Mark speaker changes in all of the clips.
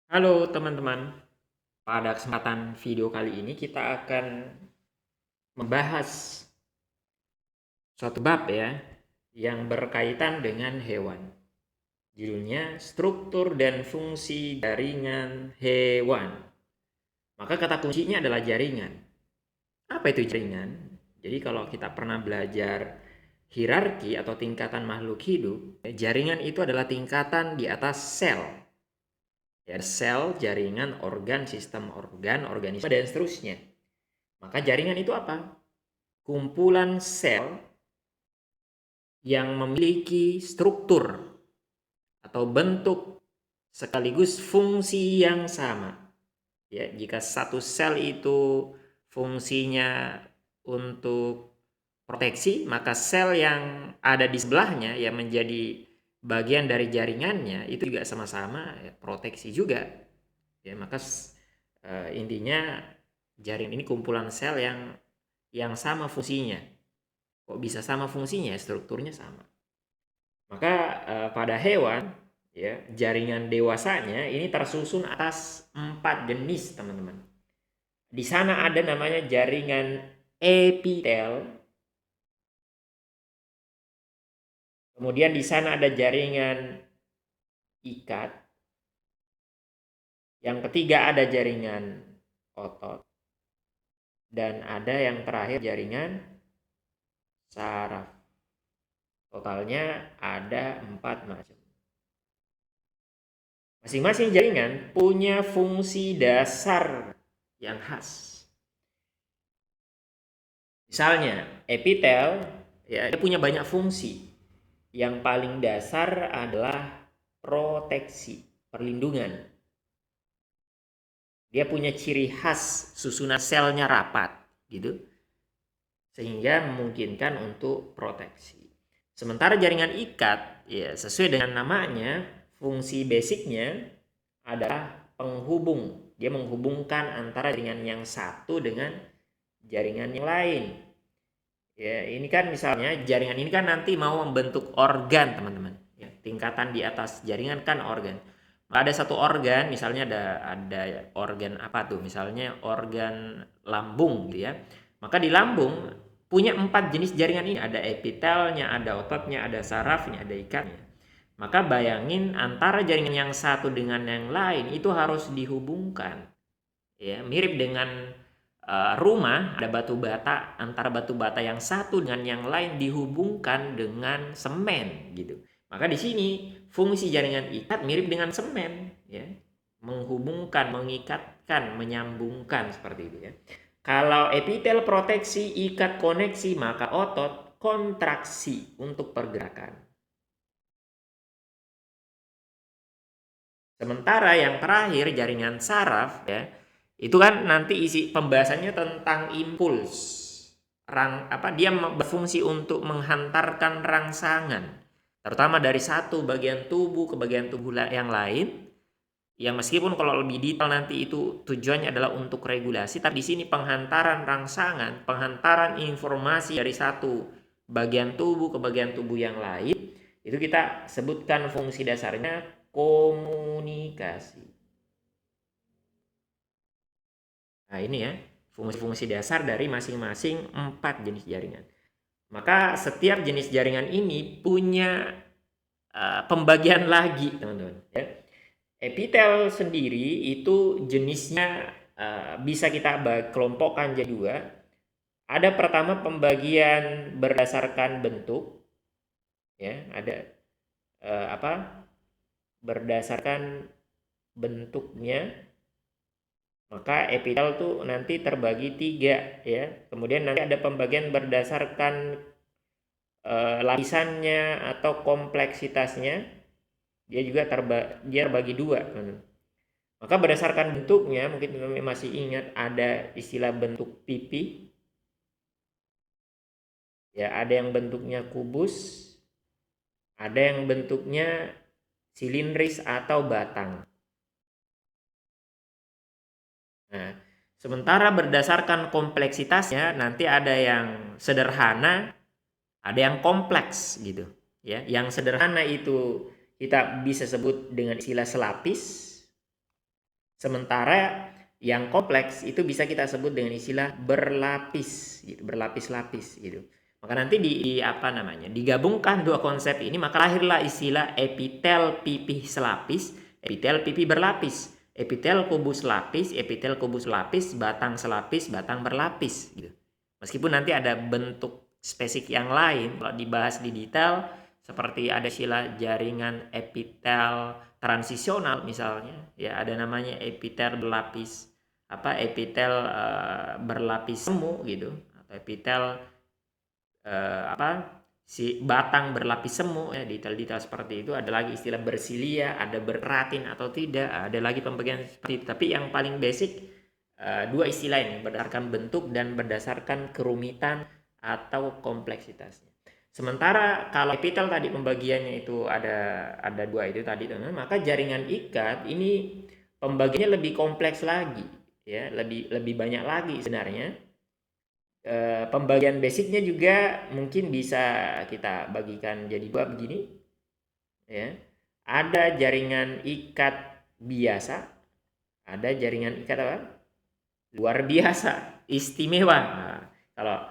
Speaker 1: Halo teman-teman, pada kesempatan video kali ini kita akan membahas suatu bab yang berkaitan dengan hewan. Judulnya struktur dan fungsi jaringan hewan. Maka kata kuncinya adalah jaringan. Apa itu jaringan? Jadi kalau kita pernah belajar hierarki atau tingkatan makhluk hidup, jaringan itu adalah tingkatan di atas sel. Ya, sel, jaringan, organ, sistem organ, organisme, dan seterusnya. Maka jaringan itu apa? Kumpulan sel yang memiliki struktur atau bentuk sekaligus fungsi yang sama. Ya, jika satu sel itu fungsinya untuk proteksi, maka sel yang ada di sebelahnya yang menjadi bagian dari jaringannya itu juga sama-sama proteksi juga. Ya, maka intinya jaringan ini kumpulan sel yang sama fungsinya. Kok bisa sama fungsinya? Strukturnya sama. Maka pada hewan ya, jaringan dewasanya ini tersusun atas 4 jenis, teman-teman. Di sana ada namanya jaringan epitel. Kemudian di sana ada jaringan ikat. Yang ketiga ada jaringan otot. Dan ada yang terakhir jaringan saraf. Totalnya ada 4 macam. Masing-masing jaringan punya fungsi dasar yang khas. Misalnya, epitel ya, dia punya banyak fungsi. Yang paling dasar adalah proteksi, perlindungan. Dia punya ciri khas susunan selnya rapat, gitu. Sehingga memungkinkan untuk proteksi. Sementara jaringan ikat, ya sesuai dengan namanya, fungsi basicnya adalah penghubung. Dia menghubungkan antara jaringan yang satu dengan jaringan yang lain. Ya, ini kan misalnya jaringan ini kan nanti mau membentuk organ, teman-teman. Ya, tingkatan di atas jaringan kan organ. Ada satu organ, misalnya ada organ apa tuh? Misalnya organ lambung, gitu ya. Maka di lambung punya 4 jenis jaringan ini. Ada epitelnya, ada ototnya, ada sarafnya, ada ikatnya. Maka bayangin antara jaringan yang satu dengan yang lain itu harus dihubungkan. Ya, mirip dengan rumah, ada batu bata, antara batu bata yang satu dengan yang lain dihubungkan dengan semen gitu. Maka di sini fungsi jaringan ikat mirip dengan semen ya. Menghubungkan, mengikatkan, menyambungkan seperti itu ya. Kalau epitel proteksi, ikat koneksi, maka otot kontraksi untuk pergerakan. Sementara yang terakhir jaringan saraf ya, itu kan nanti isi pembahasannya tentang impuls. Dia berfungsi untuk menghantarkan rangsangan, terutama dari satu bagian tubuh ke bagian tubuh yang lain. Yang meskipun kalau lebih detail nanti itu tujuannya adalah untuk regulasi, tapi di sini penghantaran rangsangan, penghantaran informasi dari satu bagian tubuh ke bagian tubuh yang lain, itu kita sebutkan fungsi dasarnya komunikasi. Nah ini ya, fungsi-fungsi dasar dari masing-masing 4 jenis jaringan. Maka setiap jenis jaringan ini punya pembagian lagi, teman-teman. Ya. Epitel sendiri itu jenisnya bisa kita kelompokkan jadi 2. Ada pertama pembagian berdasarkan bentuk, ya ada berdasarkan bentuknya. Maka epitel tuh nanti terbagi 3 ya. Kemudian nanti ada pembagian berdasarkan lapisannya atau kompleksitasnya. Dia juga terbagi 2. Maka berdasarkan bentuknya, mungkin teman-teman masih ingat ada istilah bentuk pipi. Ya, ada yang bentuknya kubus, ada yang bentuknya silindris atau batang. Nah, sementara berdasarkan kompleksitasnya nanti ada yang sederhana, ada yang kompleks gitu, ya. Yang sederhana itu kita bisa sebut dengan istilah selapis. Sementara yang kompleks itu bisa kita sebut dengan istilah berlapis, gitu, berlapis-lapis gitu. Maka nanti digabungkan dua konsep ini, maka lahirlah istilah epitel pipih selapis, epitel pipih berlapis, epitel kubus lapis, batang selapis, batang berlapis gitu. Meskipun nanti ada bentuk spesifik yang lain kalau dibahas di detail, seperti ada istilah jaringan epitel transisional misalnya, ya ada namanya epitel berlapis berlapis semu gitu, atau epitel si batang berlapis semu, ya detail-detail seperti itu. Ada lagi istilah bersilia, ada berkeratin atau tidak, ada lagi pembagian seperti itu. Tapi yang paling basic dua istilah ini berdasarkan bentuk dan berdasarkan kerumitan atau kompleksitasnya. Sementara kalau epitel tadi pembagiannya itu ada dua itu tadi, teman-teman, maka jaringan ikat ini pembagiannya lebih kompleks lagi, ya lebih banyak lagi sebenarnya. Pembagian basicnya juga mungkin bisa kita bagikan jadi dua begini, ya. Ada jaringan ikat biasa, ada jaringan ikat apa? Luar biasa, istimewa. Nah, kalau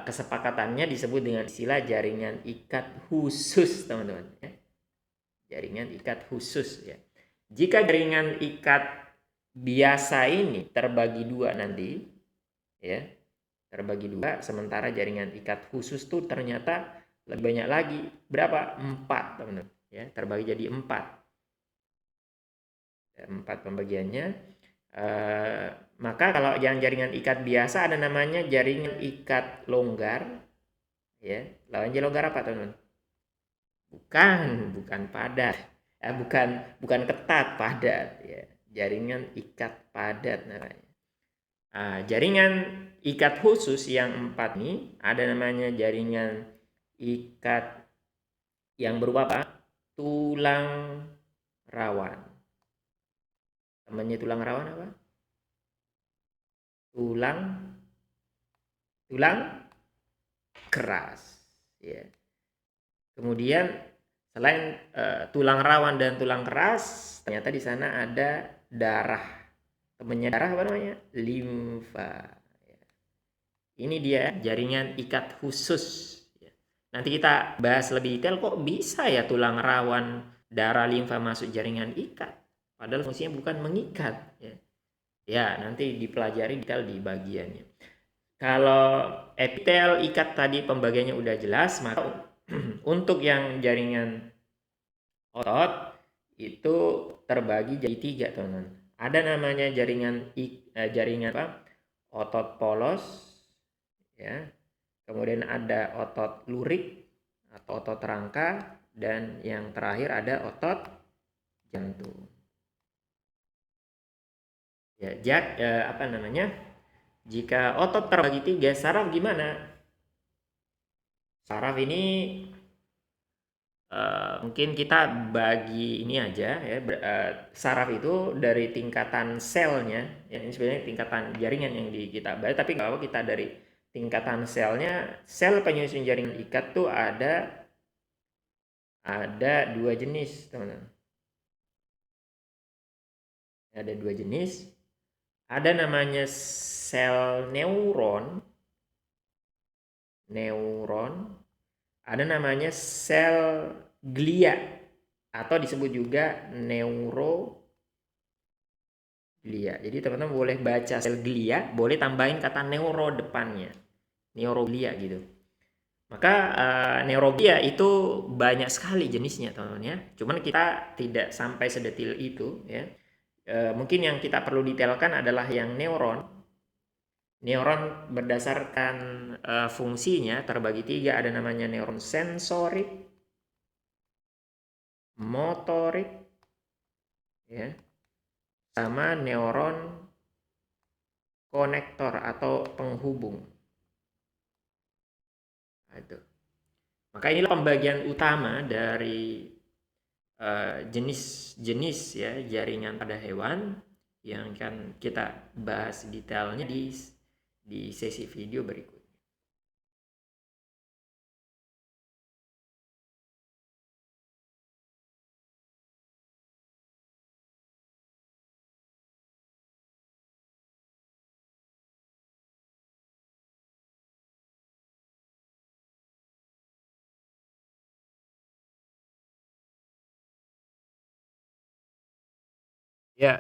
Speaker 1: kesepakatannya disebut dengan istilah jaringan ikat khusus, teman-teman, ya. Jaringan ikat khusus, ya. Jika jaringan ikat biasa ini terbagi dua nanti, ya, terbagi dua, sementara jaringan ikat khusus tuh ternyata lebih banyak lagi. Berapa? 4, teman-teman, ya, terbagi jadi 4. 4 pembagiannya. Maka kalau yang jaringan ikat biasa ada namanya jaringan ikat longgar, ya. Lawannya longgar apa, teman-teman? Bukan padat. Bukan ketat, padat, ya. Jaringan ikat padat namanya. Jaringan ikat khusus yang 4 ini ada namanya jaringan ikat yang berupa apa? Tulang rawan. Namanya tulang rawan apa? Tulang keras, ya. Kemudian selain tulang rawan dan tulang keras, ternyata di sana ada darah. Temennya darah apa namanya? Limfa. Ini dia jaringan ikat khusus. Nanti kita bahas lebih detail, kok bisa ya tulang rawan, darah, limfa masuk jaringan ikat. Padahal fungsinya bukan mengikat. Ya, nanti dipelajari detail di bagiannya. Kalau epitel ikat tadi pembagiannya udah jelas, maka untuk yang jaringan otot itu terbagi jadi 3, teman-teman. Ada namanya jaringan apa? Otot polos, ya. Kemudian ada otot lurik atau otot rangka, dan yang terakhir ada otot jantung. Ya, jika otot terbagi 3, saraf gimana? Saraf ini mungkin kita bagi ini aja, ya. Saraf itu dari tingkatan selnya, ya, ini sebenarnya tingkatan jaringan yang kita bahas, tapi kalau kita dari tingkatan selnya, sel penyusun jaringan ikat tuh ada 2 jenis, teman-teman. Ada 2 jenis. Ada namanya sel neuron. Ada namanya sel glia atau disebut juga neuroglia. Jadi teman-teman boleh baca sel glia, boleh tambahin kata neuro depannya. Neuroglia gitu. Maka neuroglia itu banyak sekali jenisnya, teman-teman, ya. Cuman kita tidak sampai sedetil itu, ya. Mungkin yang kita perlu detailkan adalah yang neuron. Neuron berdasarkan fungsinya terbagi 3, ada namanya neuron sensorik, motorik, ya, sama neuron konektor atau penghubung. Itu. Maka inilah pembagian utama dari jenis-jenis, ya, jaringan pada hewan yang akan kita bahas detailnya di sesi video berikut. Ya,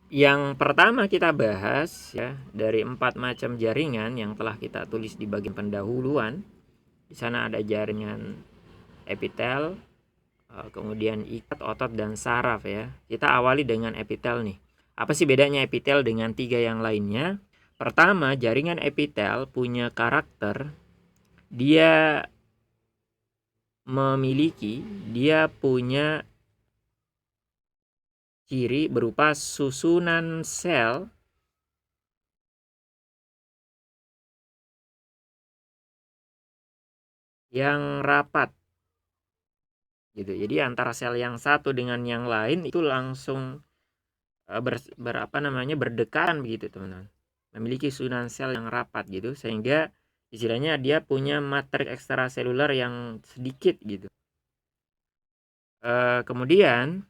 Speaker 1: yang pertama kita bahas ya dari 4 macam jaringan yang telah kita tulis di bagian pendahuluan. Di sana ada jaringan epitel, kemudian ikat, otot, dan saraf ya. Kita awali dengan epitel nih. Apa sih bedanya epitel dengan 3 yang lainnya? Pertama, jaringan epitel punya karakter, dia punya ciri berupa susunan sel yang rapat gitu. Jadi antara sel yang satu dengan yang lain itu langsung berdekatan begitu teman-teman. Memiliki susunan sel yang rapat gitu, sehingga istilahnya dia punya matriks ekstraseluler yang sedikit gitu. Kemudian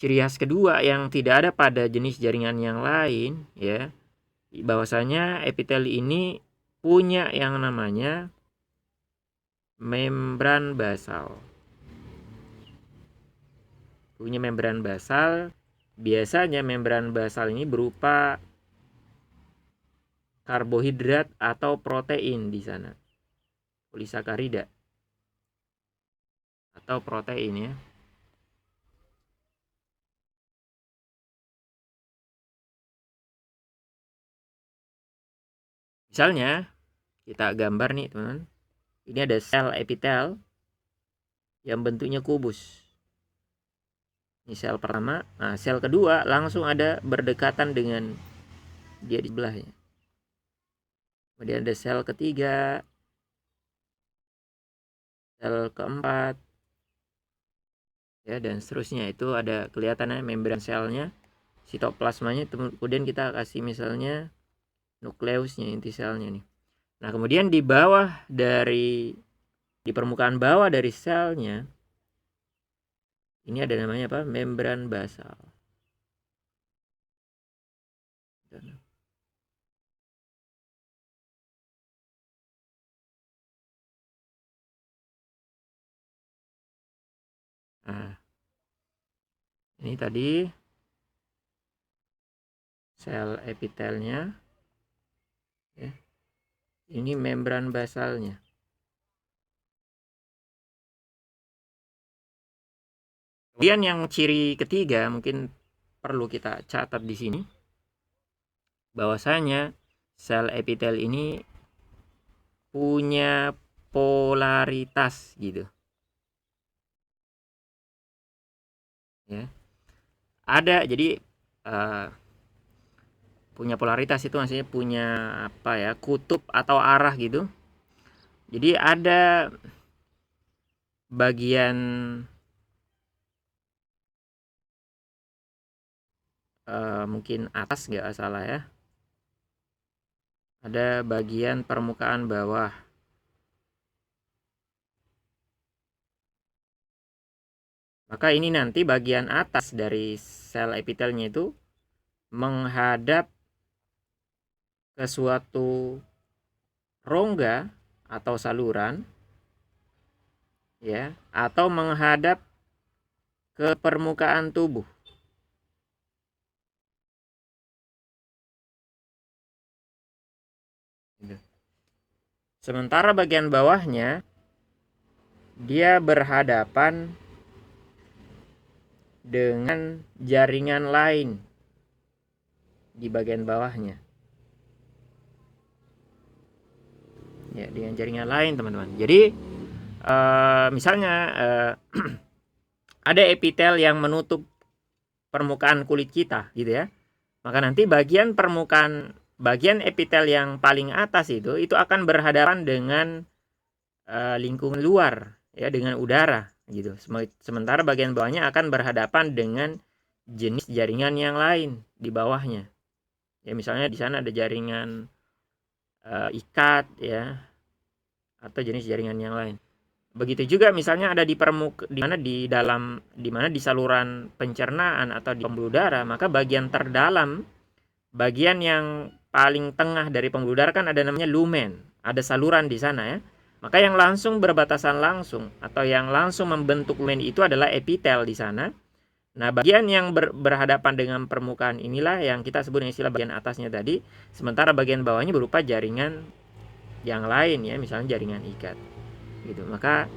Speaker 1: ciri khas kedua yang tidak ada pada jenis jaringan yang lain ya, bahwasanya epitel ini punya yang namanya membran basal. Punya membran basal. Biasanya membran basal ini berupa karbohidrat atau protein di sana. Polisakarida atau protein ya. Misalnya kita gambar nih teman-teman. Ini ada sel epitel yang bentuknya kubus. Ini sel pertama. Nah, sel kedua langsung ada berdekatan dengan dia di sebelahnya. Kemudian ada sel ketiga, sel keempat, ya, dan seterusnya. Itu ada kelihatannya membran selnya, sitoplasmanya. Kemudian kita kasih misalnya nukleusnya, inti selnya nih. Nah, kemudian di permukaan bawah dari selnya ini ada namanya apa? Membran basal. Nah, ini tadi sel epitelnya ya. Ini membran basalnya. Kemudian yang ciri ketiga mungkin perlu kita catat di sini, bahwasanya sel epitel ini punya polaritas gitu ya. Ada, jadi punya polaritas itu maksudnya punya apa ya, kutub atau arah gitu. Jadi ada bagian mungkin atas nggak salah ya, ada bagian permukaan bawah. Maka ini nanti bagian atas dari sel epitelnya itu menghadap ke suatu rongga atau saluran ya, atau menghadap ke permukaan tubuh. Sementara bagian bawahnya dia berhadapan dengan jaringan lain di bagian bawahnya. Ya, dengan jaringan lain teman-teman. Jadi misalnya ada epitel yang menutup permukaan kulit kita gitu ya. Maka nanti bagian epitel yang paling atas itu akan berhadapan dengan lingkungan luar ya, dengan udara gitu. Sementara bagian bawahnya akan berhadapan dengan jenis jaringan yang lain di bawahnya. Ya, misalnya di sana ada jaringan ikat ya, atau jenis jaringan yang lain. Begitu juga misalnya ada di saluran pencernaan atau di pembuluh darah, maka bagian terdalam, bagian yang paling tengah dari pembuluh darah kan ada namanya lumen, ada saluran di sana ya. Maka yang langsung berbatasan langsung atau yang langsung membentuk lumen itu adalah epitel di sana. Nah, bagian yang berhadapan dengan permukaan inilah yang kita sebut dengan istilah bagian atasnya tadi, sementara bagian bawahnya berupa jaringan yang lain ya, misalnya jaringan ikat. Gitu. Maka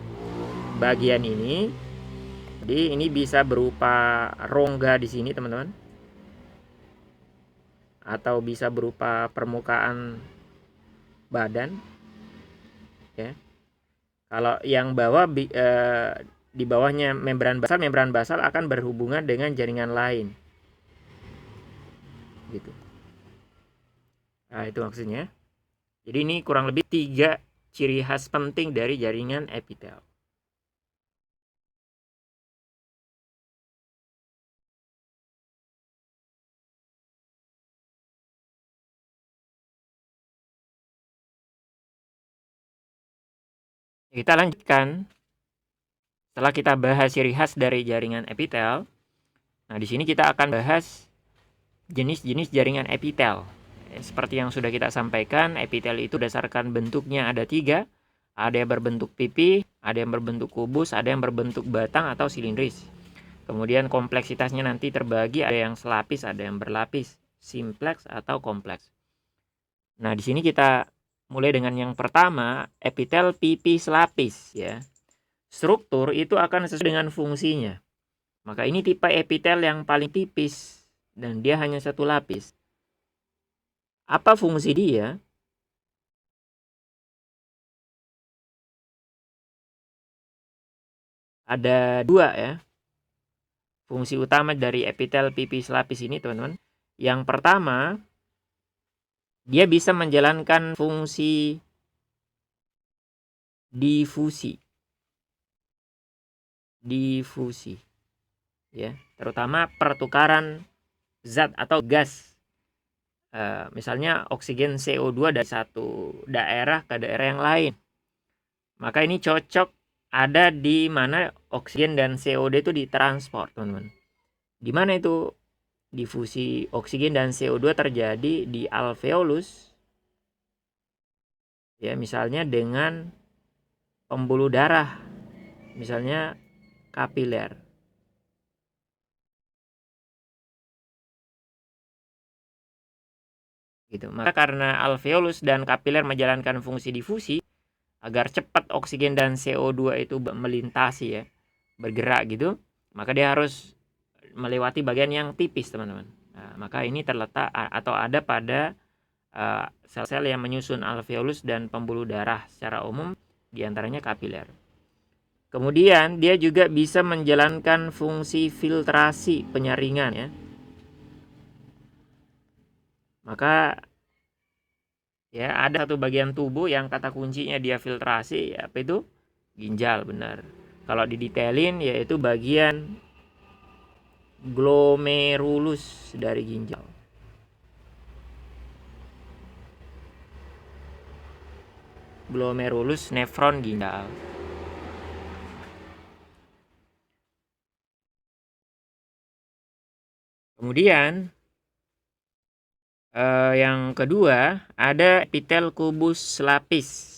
Speaker 1: bagian ini, jadi ini bisa berupa rongga di sini, teman-teman. Atau bisa berupa permukaan badan ya. Kalau yang bawah di bawahnya membran basal akan berhubungan dengan jaringan lain. Gitu. Nah, itu maksudnya. Jadi ini kurang lebih 3 ciri khas penting dari jaringan epitel. Kita lanjutkan. Setelah kita bahas ciri khas dari jaringan epitel, nah di sini kita akan bahas jenis-jenis jaringan epitel. Seperti yang sudah kita sampaikan, epitel itu berdasarkan bentuknya ada 3. Ada yang berbentuk pipi, ada yang berbentuk kubus, ada yang berbentuk batang atau silindris. Kemudian kompleksitasnya nanti terbagi, ada yang selapis, ada yang berlapis, simplex atau kompleks. Nah, di sini kita mulai dengan yang pertama, epitel pipi selapis ya. Struktur itu akan sesuai dengan fungsinya. Maka ini tipe epitel yang paling tipis dan dia hanya satu lapis. Apa fungsi dia? Ada 2 ya. Fungsi utama dari epitel pipi selapis ini, teman-teman. Yang pertama, dia bisa menjalankan fungsi difusi. Difusi. Ya, terutama pertukaran zat atau gas. Misalnya oksigen CO2 dari satu daerah ke daerah yang lain. Maka ini cocok ada di mana oksigen dan CO2 itu ditransport, teman-teman. Di mana itu difusi oksigen dan CO2 terjadi di alveolus. Ya, misalnya dengan pembuluh darah. Misalnya kapiler. Gitu. Maka karena alveolus dan kapiler menjalankan fungsi difusi agar cepat oksigen dan CO2 itu melintasi ya, bergerak gitu, maka dia harus melewati bagian yang tipis, teman-teman. Nah, maka ini terletak atau ada pada sel-sel yang menyusun alveolus dan pembuluh darah secara umum, diantaranya kapiler. Kemudian dia juga bisa menjalankan fungsi filtrasi penyaringan ya. Maka ya ada satu bagian tubuh yang kata kuncinya dia filtrasi, apa itu? Ginjal, benar. Kalau didetailin yaitu bagian glomerulus dari ginjal. Glomerulus nefron ginjal. Kemudian yang kedua ada epitel kubus lapis.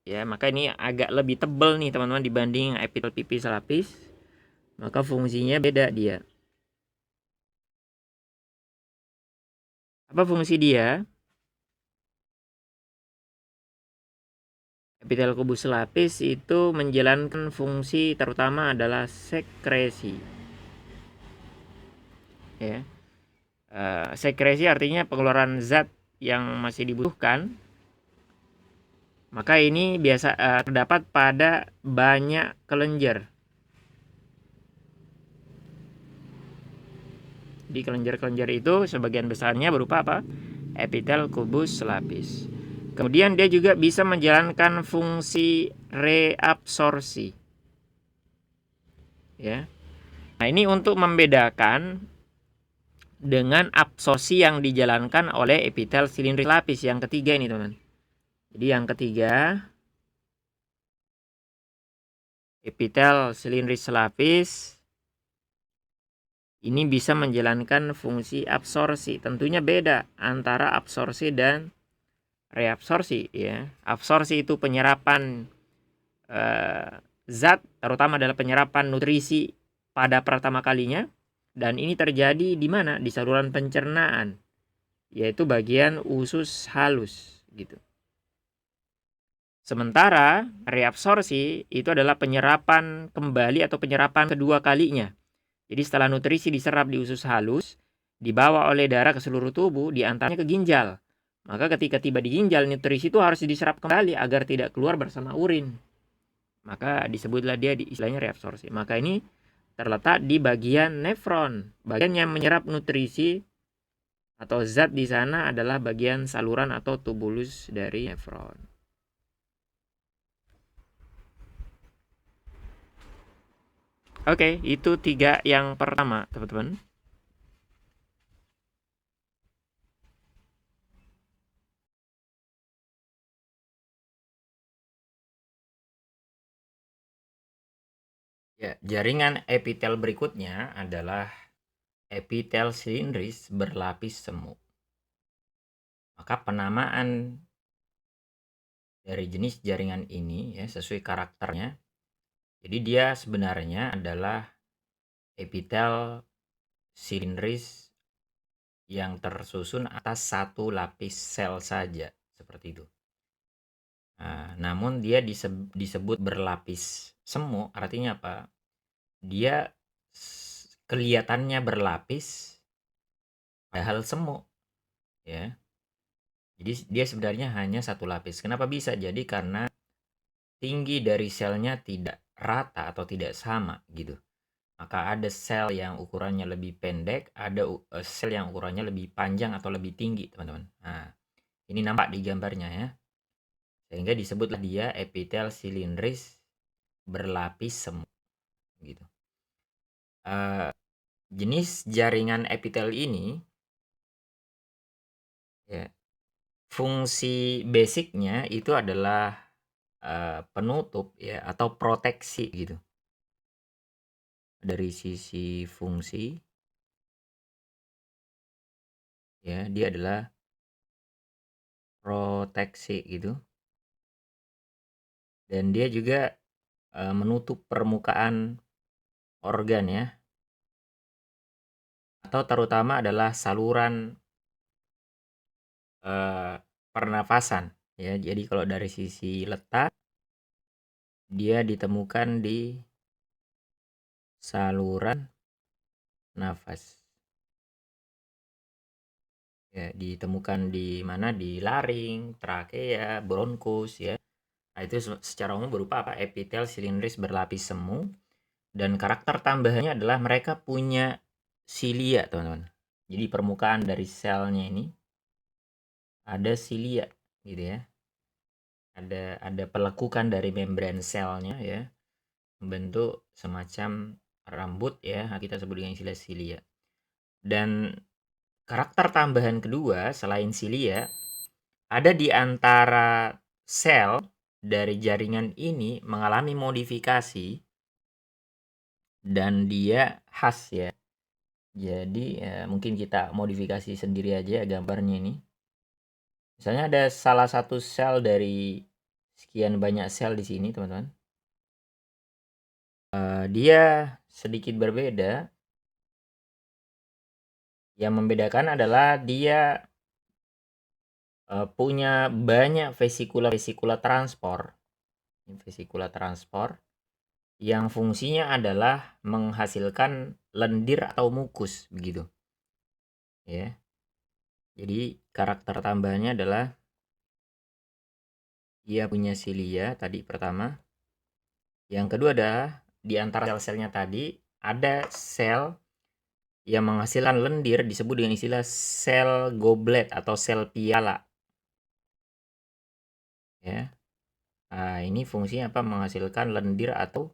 Speaker 1: Ya, maka ini agak lebih tebal nih teman-teman dibanding epitel pipi selapis. Maka fungsinya beda dia. Apa fungsi dia? Epitel kubus lapis itu menjalankan fungsi terutama adalah sekresi. Ya. Sekresi artinya pengeluaran zat yang masih dibutuhkan. Maka ini biasa terdapat pada banyak kelenjar. Di kelenjar-kelenjar itu sebagian besarnya berupa apa? Epitel kubus lapis. Kemudian dia juga bisa menjalankan fungsi reabsorpsi. Ya. Nah, ini untuk membedakan dengan absorpsi yang dijalankan oleh epitel silindris lapis yang ketiga ini, teman. Jadi yang ketiga, epitel silindris lapis ini bisa menjalankan fungsi absorpsi. Tentunya beda antara absorpsi dan reabsorpsi ya. Absorpsi itu penyerapan zat, terutama adalah penyerapan nutrisi pada pertama kalinya. Dan ini terjadi di mana? Di saluran pencernaan, yaitu bagian usus halus gitu. Sementara reabsorpsi itu adalah penyerapan kembali atau penyerapan kedua kalinya. Jadi setelah nutrisi diserap di usus halus, dibawa oleh darah ke seluruh tubuh, diantaranya ke ginjal. Maka ketika tiba di ginjal, nutrisi itu harus diserap kembali agar tidak keluar bersama urin. Maka disebutlah dia istilahnya reabsorpsi. Maka ini terletak di bagian nefron. Bagian yang menyerap nutrisi atau zat di sana adalah bagian saluran atau tubulus dari nefron. Oke, itu 3 yang pertama, teman-teman. Ya, jaringan epitel berikutnya adalah epitel silindris berlapis semu. Maka penamaan dari jenis jaringan ini ya sesuai karakternya. Jadi dia sebenarnya adalah epitel silindris yang tersusun atas satu lapis sel saja, seperti itu. Nah, namun dia disebut berlapis semu, artinya apa? Dia kelihatannya berlapis, padahal semu, ya. Jadi dia sebenarnya hanya satu lapis. Kenapa bisa? Jadi karena tinggi dari selnya tidak rata atau tidak sama gitu. Maka ada sel yang ukurannya lebih pendek, ada sel yang ukurannya lebih panjang atau lebih tinggi, teman-teman. Nah, ini nampak di gambarnya ya. Sehingga disebutlah dia epitel silindris berlapis semu gitu. Jenis jaringan epitel ini ya, fungsi basicnya itu adalah penutup ya atau proteksi gitu. Dari sisi fungsi ya, dia adalah proteksi gitu. Dan dia juga menutup permukaan organ ya. Atau terutama adalah saluran pernafasan ya. Jadi kalau dari sisi letak dia ditemukan di saluran nafas. Ya, ditemukan di mana? Di laring, trakea, bronkus ya. Nah, itu secara umum berupa apa? Epitel silindris berlapis semu. Dan karakter tambahannya adalah mereka punya silia, teman-teman. Jadi permukaan dari selnya ini ada silia gitu ya. Ada pelekukan dari membran selnya ya, membentuk semacam rambut ya. Kita sebut dengan istilah silia. Dan karakter tambahan kedua selain silia, ada di antara sel dari jaringan ini mengalami modifikasi dan dia khas ya. Jadi mungkin kita modifikasi sendiri aja gambarnya ini. Misalnya ada salah satu sel dari sekian banyak sel di sini, teman-teman. Dia sedikit berbeda. Yang membedakan adalah dia punya banyak vesikula transport. Vesikula transport yang fungsinya adalah menghasilkan lendir atau mukus begitu. Ya. Jadi karakter tambahannya adalah dia punya silia tadi pertama. Yang kedua adalah di antara sel-selnya tadi ada sel yang menghasilkan lendir disebut dengan istilah sel goblet atau sel piala. Ya. Nah, ini fungsinya apa? Menghasilkan lendir atau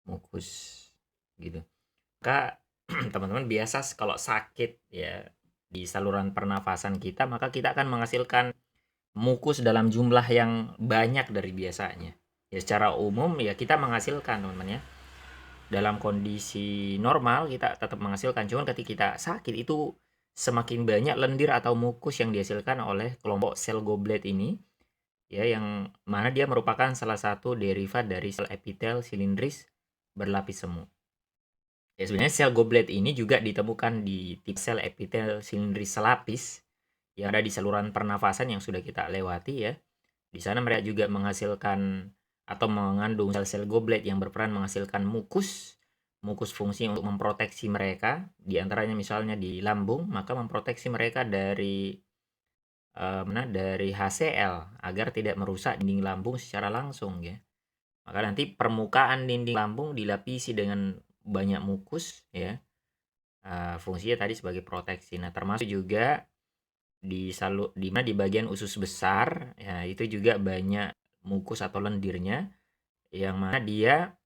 Speaker 1: mukus gitu. Maka teman-teman biasa kalau sakit ya di saluran pernafasan kita, maka kita akan menghasilkan mukus dalam jumlah yang banyak dari biasanya. Ya secara umum ya kita menghasilkan, teman-teman ya. Dalam kondisi normal kita tetap menghasilkan, cuman ketika kita sakit itu semakin banyak lendir atau mukus yang dihasilkan oleh kelompok sel goblet ini ya, yang mana dia merupakan salah satu derivat dari sel epitel silindris berlapis semu. Ya sebenarnya sel goblet ini juga ditemukan di tipe sel epitel silindris selapis yang ada di saluran pernafasan yang sudah kita lewati ya. Di sana mereka juga menghasilkan atau mengandung sel-sel goblet yang berperan menghasilkan mukus. Mukus fungsi untuk memproteksi mereka, di antaranya misalnya di lambung, maka memproteksi mereka dari dari HCl agar tidak merusak dinding lambung secara langsung ya. Maka nanti permukaan dinding lambung dilapisi dengan banyak mukus ya. Fungsinya tadi sebagai proteksi. Nah, termasuk juga di bagian usus besar ya, itu juga banyak mukus atau lendirnya yang mana dia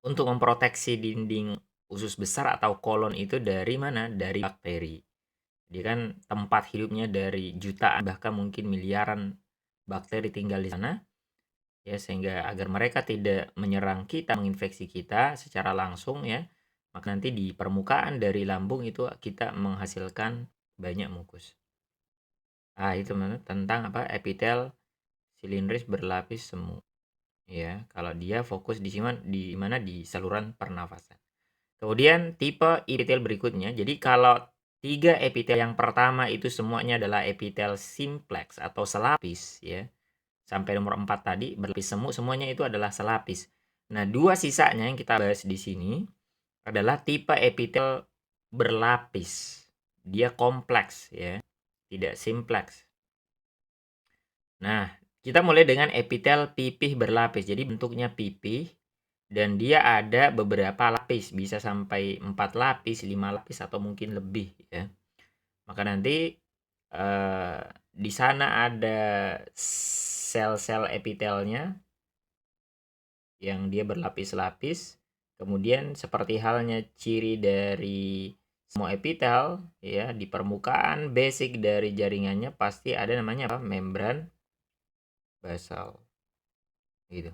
Speaker 1: untuk memproteksi dinding usus besar atau kolon itu dari mana? Dari bakteri. Dia kan tempat hidupnya dari jutaan bahkan mungkin miliaran bakteri tinggal di sana ya, sehingga agar mereka tidak menyerang kita, menginfeksi kita secara langsung ya. Maka nanti di permukaan dari lambung itu kita menghasilkan banyak mukus. Itu tentang apa? Epitel silindris berlapis semu. Ya, kalau dia fokus di mana di saluran pernafasan. Kemudian tipe epitel berikutnya. Jadi kalau 3 epitel yang pertama itu semuanya adalah epitel simplex atau selapis ya. Sampai nomor 4 tadi berlapis semu semuanya itu adalah selapis. Nah, 2 sisanya yang kita bahas di sini adalah tipe epitel berlapis. Dia kompleks ya, tidak simplex. Nah, kita mulai dengan epitel pipih berlapis. Jadi bentuknya pipih dan dia ada beberapa lapis, bisa sampai 4 lapis, 5 lapis atau mungkin lebih ya. Maka nanti di sana ada sel-sel epitelnya yang dia berlapis-lapis. Kemudian seperti halnya ciri dari semua epitel ya, di permukaan basic dari jaringannya pasti ada namanya apa? Membran basal. Gitu.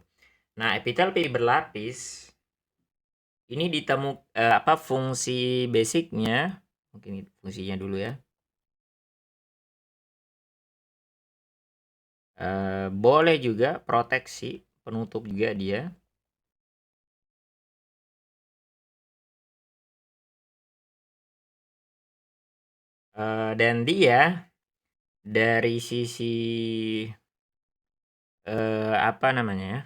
Speaker 1: Nah, epitel pipih berlapis ini fungsi basicnya, mungkin fungsinya dulu ya. Boleh juga proteksi, penutup juga dia. Dan dia dari sisi apa namanya ya?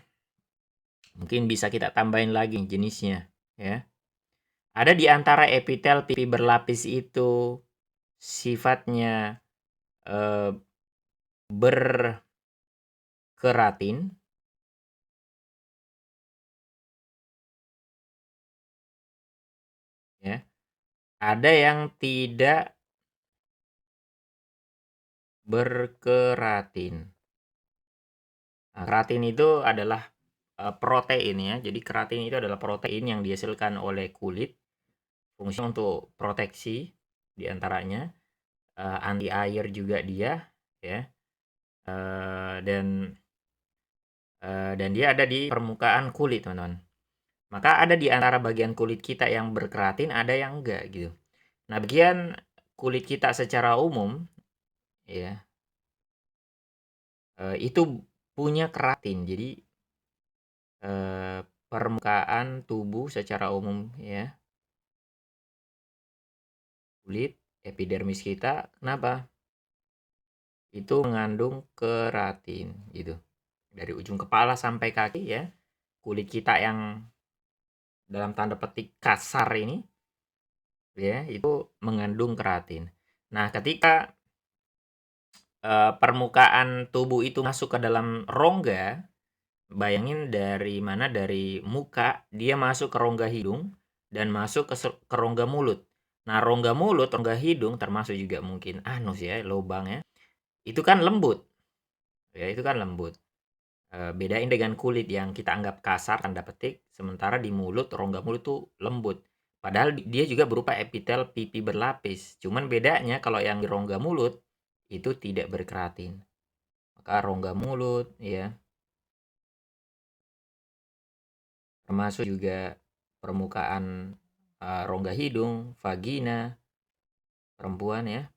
Speaker 1: Mungkin bisa kita tambahin lagi jenisnya ya. Ada di antara epitel pipih berlapis itu sifatnya berkeratin. Ya. Ada yang tidak berkeratin. Nah, keratin itu adalah protein ya. Jadi keratin itu adalah protein yang dihasilkan oleh kulit. Fungsinya untuk proteksi diantaranya anti air juga dia ya. Dan dia ada di permukaan kulit teman-teman. Maka ada di antara bagian kulit kita yang berkeratin, ada yang enggak gitu. Nah, bagian kulit kita secara umum ya itu punya keratin. Jadi permukaan tubuh secara umum ya, kulit epidermis kita kenapa? Itu mengandung keratin gitu. Dari ujung kepala sampai kaki ya, kulit kita yang dalam tanda petik kasar ini ya, itu mengandung keratin. Nah, ketika permukaan tubuh itu masuk ke dalam rongga, bayangin dari mana, dari muka dia masuk ke rongga hidung dan masuk ke rongga mulut. Nah, rongga mulut, rongga hidung termasuk juga mungkin anus ya, lubang ya. Itu kan lembut. Ya, itu kan lembut. Bedain dengan kulit yang kita anggap kasar tanda petik, sementara di mulut, rongga mulut tuh lembut. Padahal dia juga berupa epitel pipi berlapis. Cuman bedanya kalau yang di rongga mulut itu tidak berkeratin. Maka rongga mulut ya, termasuk juga permukaan rongga hidung, vagina perempuan ya,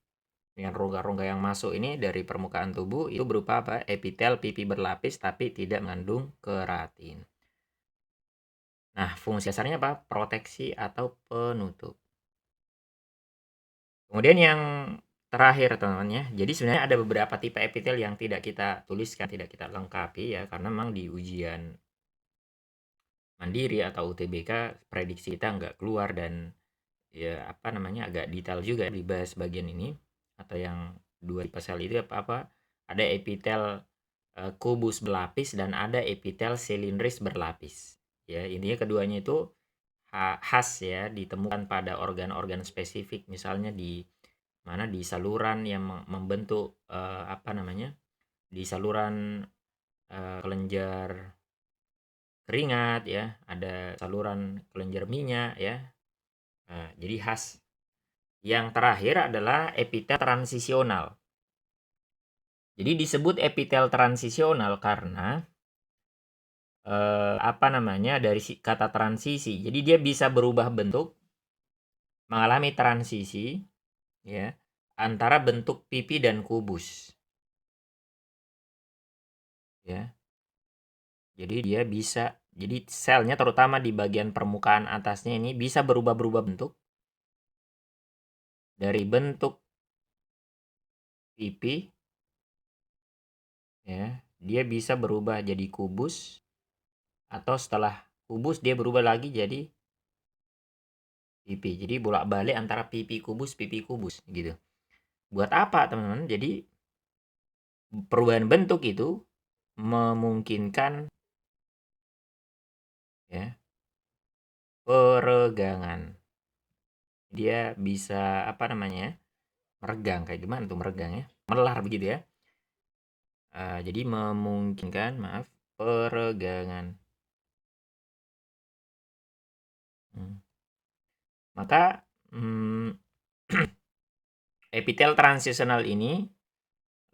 Speaker 1: dengan rongga-rongga yang masuk ini dari permukaan tubuh itu berupa apa? Epitel pipi berlapis tapi tidak mengandung keratin. Nah, fungsi dasarnya apa? Proteksi atau penutup. Kemudian yang terakhir teman-teman ya, jadi sebenarnya ada beberapa tipe epitel yang tidak kita tuliskan, tidak kita lengkapi ya, karena memang di ujian mandiri atau UTBK prediksi kita nggak keluar dan ya apa namanya agak detail juga dibahas bagian ini. Atau yang dua tipe sel itu apa? Ada epitel kubus berlapis dan ada epitel silindris berlapis. Ya, intinya keduanya itu khas ya, ditemukan pada organ-organ spesifik, misalnya di mana di saluran yang membentuk apa namanya? Di saluran kelenjar keringat ya, ada saluran kelenjar minyak ya. Nah, jadi khas. Yang terakhir adalah epitel transisional. Jadi disebut epitel transisional karena apa namanya dari kata transisi. Jadi dia bisa berubah bentuk, mengalami transisi ya antara bentuk pipi dan kubus. Ya. Jadi dia bisa jadi selnya terutama di bagian permukaan atasnya ini bisa berubah-berubah bentuk dari bentuk pipi ya. Dia bisa berubah jadi kubus atau setelah kubus dia berubah lagi jadi pipi. Jadi bolak-balik antara pipi kubus gitu. Buat apa, teman-teman? Jadi perubahan bentuk itu memungkinkan ya peregangan. Dia bisa apa namanya? Meregang kayak gimana tuh meregang ya? Melar begitu ya. Jadi memungkinkan peregangan. Maka epitel transisional ini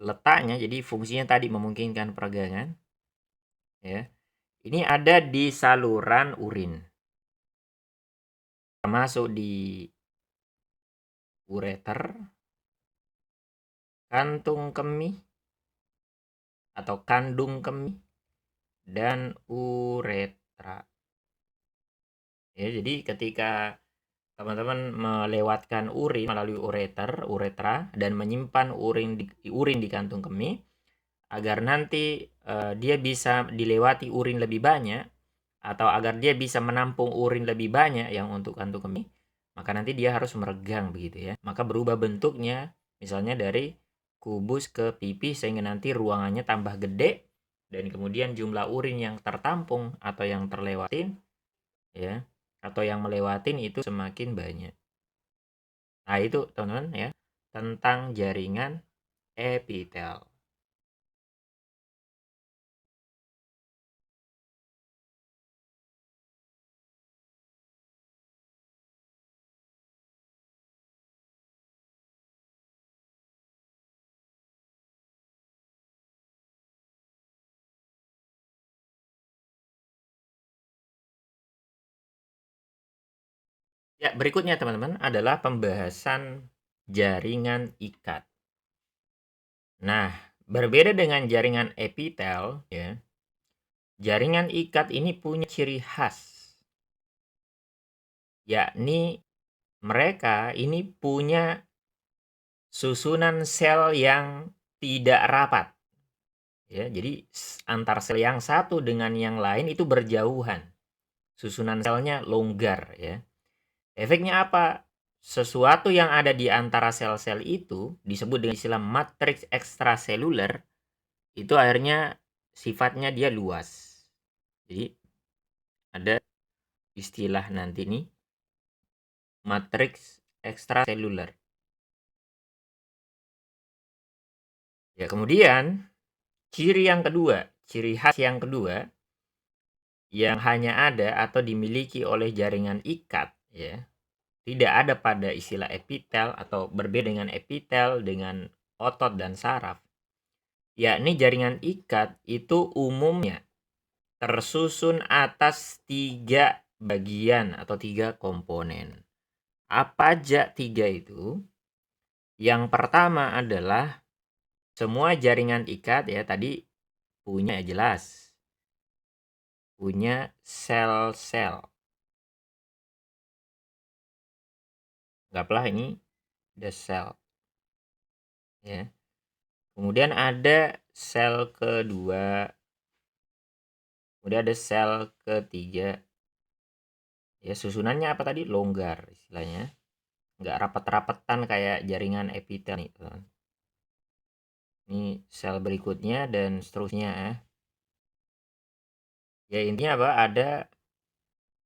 Speaker 1: letaknya jadi fungsinya tadi memungkinkan peregangan ya. Ini ada di saluran urin. Termasuk di ureter, kantung kemih atau kandung kemih dan uretra. Ya, jadi ketika teman-teman melewatkan urin melalui uretra dan menyimpan urin di kantung kemih agar nanti dia bisa dilewati urin lebih banyak atau agar dia bisa menampung urin lebih banyak yang untuk kantung kemih, maka nanti dia harus meregang begitu ya. Maka berubah bentuknya misalnya dari kubus ke pipi sehingga nanti ruangannya tambah gede dan kemudian jumlah urin yang tertampung atau yang terlewatin ya atau yang melewatin itu semakin banyak. Nah, itu teman-teman ya tentang jaringan epitel. Ya, berikutnya teman-teman adalah pembahasan jaringan ikat. Nah, berbeda dengan jaringan epitel ya. Jaringan ikat ini punya ciri khas. Yakni mereka ini punya susunan sel yang tidak rapat. Ya, jadi antar sel yang satu dengan yang lain itu berjauhan. Susunan selnya longgar ya. Efeknya apa? Sesuatu yang ada di antara sel-sel itu disebut dengan istilah matriks ekstraseluler, itu akhirnya sifatnya dia luas. Jadi ada istilah nanti nih matriks ekstraseluler. Ya, kemudian ciri khas yang kedua yang hanya ada atau dimiliki oleh jaringan ikat ya. Tidak ada pada istilah epitel atau berbeda dengan epitel dengan otot dan saraf. Yakni jaringan ikat itu umumnya tersusun atas 3 bagian atau 3 komponen. Apa aja 3 itu? Yang pertama adalah semua jaringan ikat ya tadi punya jelas. Punya sel-sel. Anggaplah ini the cell. Ya. Kemudian ada sel kedua. Kemudian ada sel ketiga. Ya, susunannya apa tadi? Longgar istilahnya. Nggak rapet-rapetan kayak jaringan epitel nih, teman. Ini sel berikutnya dan seterusnya ya. Ya, intinya apa? Ada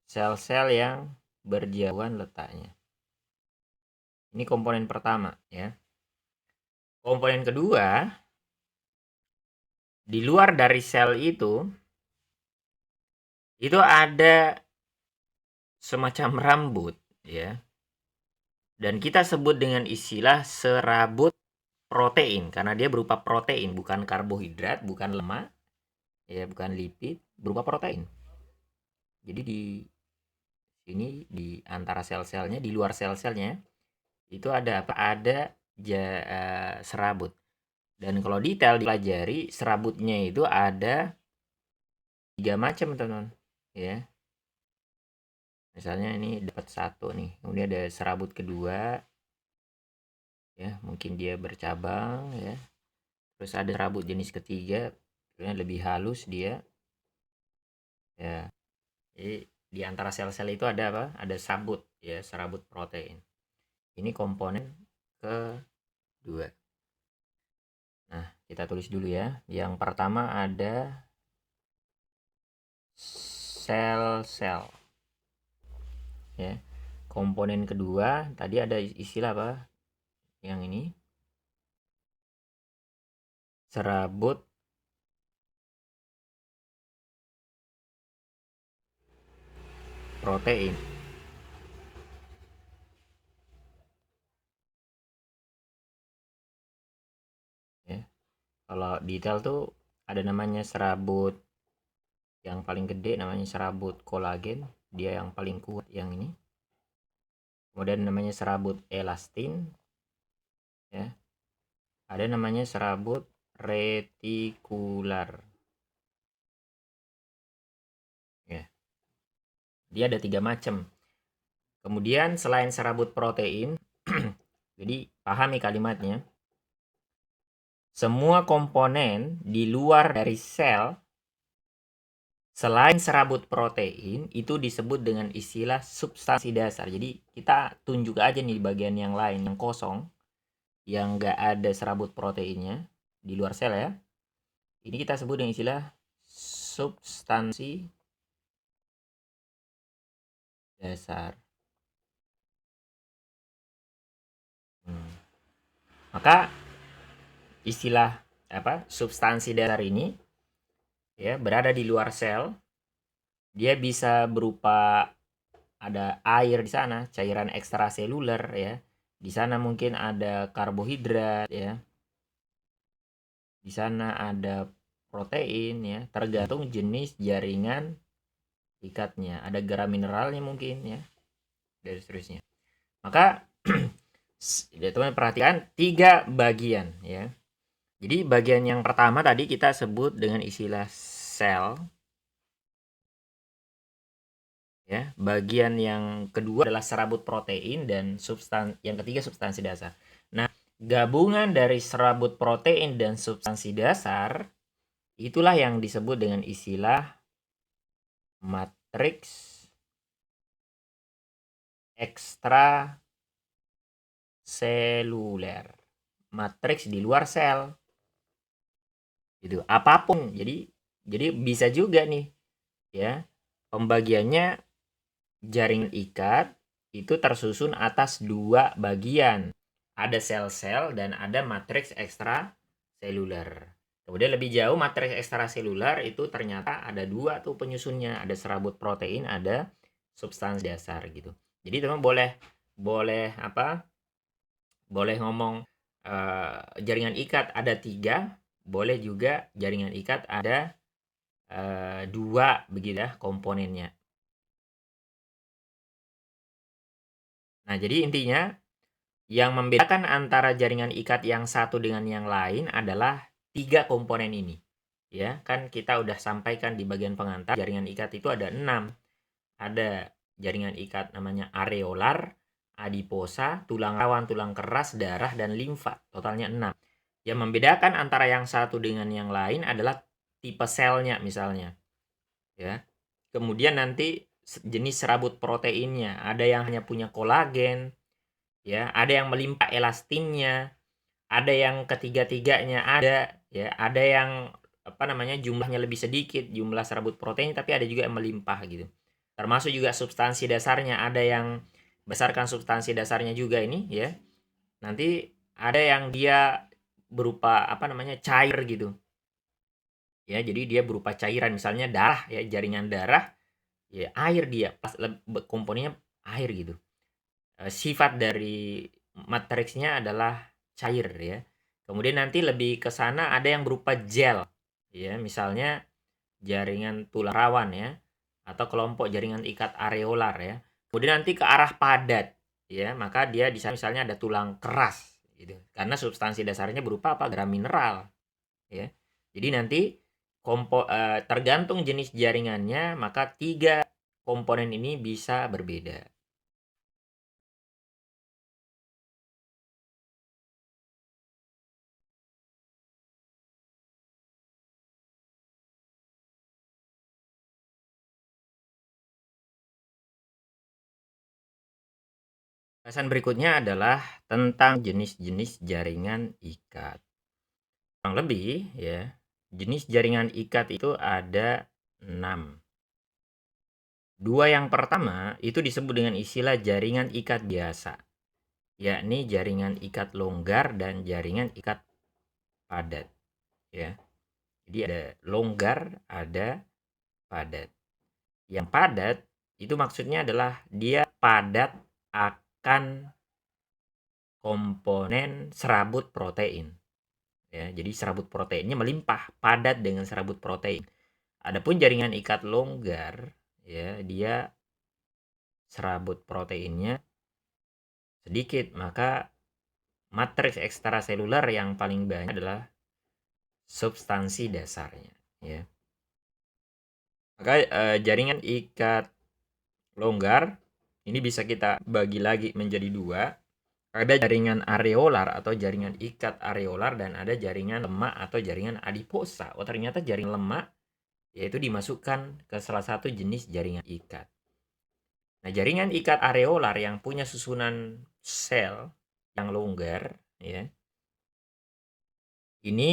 Speaker 1: sel-sel yang berjauhan letaknya. Ini komponen pertama ya. Komponen kedua, di luar dari sel itu ada semacam rambut ya. Dan kita sebut dengan istilah serabut protein karena dia berupa protein, bukan karbohidrat, bukan lemak, ya, bukan lipid, berupa protein. Jadi di sini di antara sel-selnya, di luar sel-selnya itu ada apa? Ada serabut. Dan kalau detail dipelajari, serabutnya itu ada 3 macam, teman-teman. Ya. Misalnya ini dapat 1 nih. Kemudian ada serabut kedua. Ya, mungkin dia bercabang ya. Terus ada serabut jenis ketiga, lebih halus dia. Ya. Jadi di antara sel-sel itu ada apa? Ada sabut ya, serabut protein. Ini komponen kedua. Nah, kita tulis dulu ya. Yang pertama ada sel-sel. Ya. Komponen kedua tadi ada istilah apa? Yang ini serabut protein. Ya. Kalau detail tuh ada namanya serabut yang paling gede namanya serabut kolagen, dia yang paling kuat yang ini. Kemudian namanya serabut elastin. Ya. Ada namanya serabut retikular. Ya. Dia ada 3 macam. Kemudian selain serabut protein, jadi pahami kalimatnya. Semua komponen di luar dari sel selain serabut protein itu disebut dengan istilah substansi dasar. Jadi kita tunjuk aja nih di bagian yang lain yang kosong, yang nggak ada serabut proteinnya di luar sel ya. Ini kita sebut dengan istilah substansi dasar. Maka istilah substansi dasar ini ya berada di luar sel. Dia bisa berupa ada air di sana, cairan ekstraseluler ya. Di sana mungkin ada karbohidrat ya. Di sana ada protein ya, tergantung jenis jaringan ikatnya. Ada garam mineralnya mungkin ya. Dan seterusnya. Maka teman-teman perhatikan 3 bagian ya. Jadi bagian yang pertama tadi kita sebut dengan istilah sel. Ya, bagian yang kedua adalah serabut protein dan yang ketiga substansi dasar. Nah, gabungan dari serabut protein dan substansi dasar itulah yang disebut dengan istilah matriks ekstraseluler. Matriks di luar sel. Gitu. Apapun. Jadi bisa juga nih ya. Pembagiannya jaringan ikat itu tersusun atas 2 bagian. Ada sel-sel dan ada matriks ekstraseluler. Kemudian lebih jauh matriks ekstraseluler itu ternyata ada 2 tuh penyusunnya. Ada serabut protein, ada substansi dasar gitu. Jadi teman boleh ngomong jaringan ikat ada 3, boleh juga jaringan ikat ada 2 begitu ya komponennya. Nah, jadi intinya yang membedakan antara jaringan ikat yang satu dengan yang lain adalah 3 komponen ini. Ya, kan kita udah sampaikan di bagian pengantar jaringan ikat itu ada 6. Ada jaringan ikat namanya areolar, adiposa, tulang rawan, tulang keras, darah, dan limfa. Totalnya 6. Yang membedakan antara yang satu dengan yang lain adalah tipe selnya misalnya. Ya. Kemudian nanti jenis serabut proteinnya. Ada yang hanya punya kolagen, ya, ada yang melimpah elastinnya, ada yang ketiga-tiganya ada, ya, ada yang jumlahnya lebih sedikit, jumlah serabut protein, tapi ada juga yang melimpah gitu. Termasuk juga substansi dasarnya, ada yang berdasarkan substansi dasarnya juga ini, ya. Nanti ada yang dia berupa cair gitu. Ya, jadi dia berupa cairan, misalnya darah, ya, jaringan darah, ya, air dia, komponennya air gitu. Sifat dari matriksnya adalah cair, ya. Kemudian nanti lebih ke sana ada yang berupa gel, ya, misalnya jaringan tulang rawan, ya, atau kelompok jaringan ikat areolar, ya. Kemudian nanti ke arah padat, ya, maka dia di sana misalnya ada tulang keras gitu. Karena substansi dasarnya berupa mineral, ya. Jadi nanti tergantung jenis jaringannya, maka 3 komponen ini bisa berbeda. Bahasan berikutnya adalah tentang jenis-jenis jaringan ikat. Kurang lebih, ya, jenis jaringan ikat itu ada 6. 2 yang pertama itu disebut dengan istilah jaringan ikat biasa, yakni jaringan ikat longgar dan jaringan ikat padat, ya. Jadi ada longgar, ada padat. Yang padat itu maksudnya adalah dia padat akan komponen serabut protein. Ya, jadi serabut proteinnya melimpah, padat dengan serabut protein. Adapun jaringan ikat longgar, ya, dia serabut proteinnya sedikit, maka matriks ekstraseluler yang paling banyak adalah substansi dasarnya, ya. Maka jaringan ikat longgar ini bisa kita bagi lagi menjadi 2. Ada jaringan areolar atau jaringan ikat areolar dan ada jaringan lemak atau jaringan adiposa. Oh, ternyata jaringan lemak yaitu dimasukkan ke salah satu jenis jaringan ikat. Nah, jaringan ikat areolar yang punya susunan sel yang longgar, ya. Ini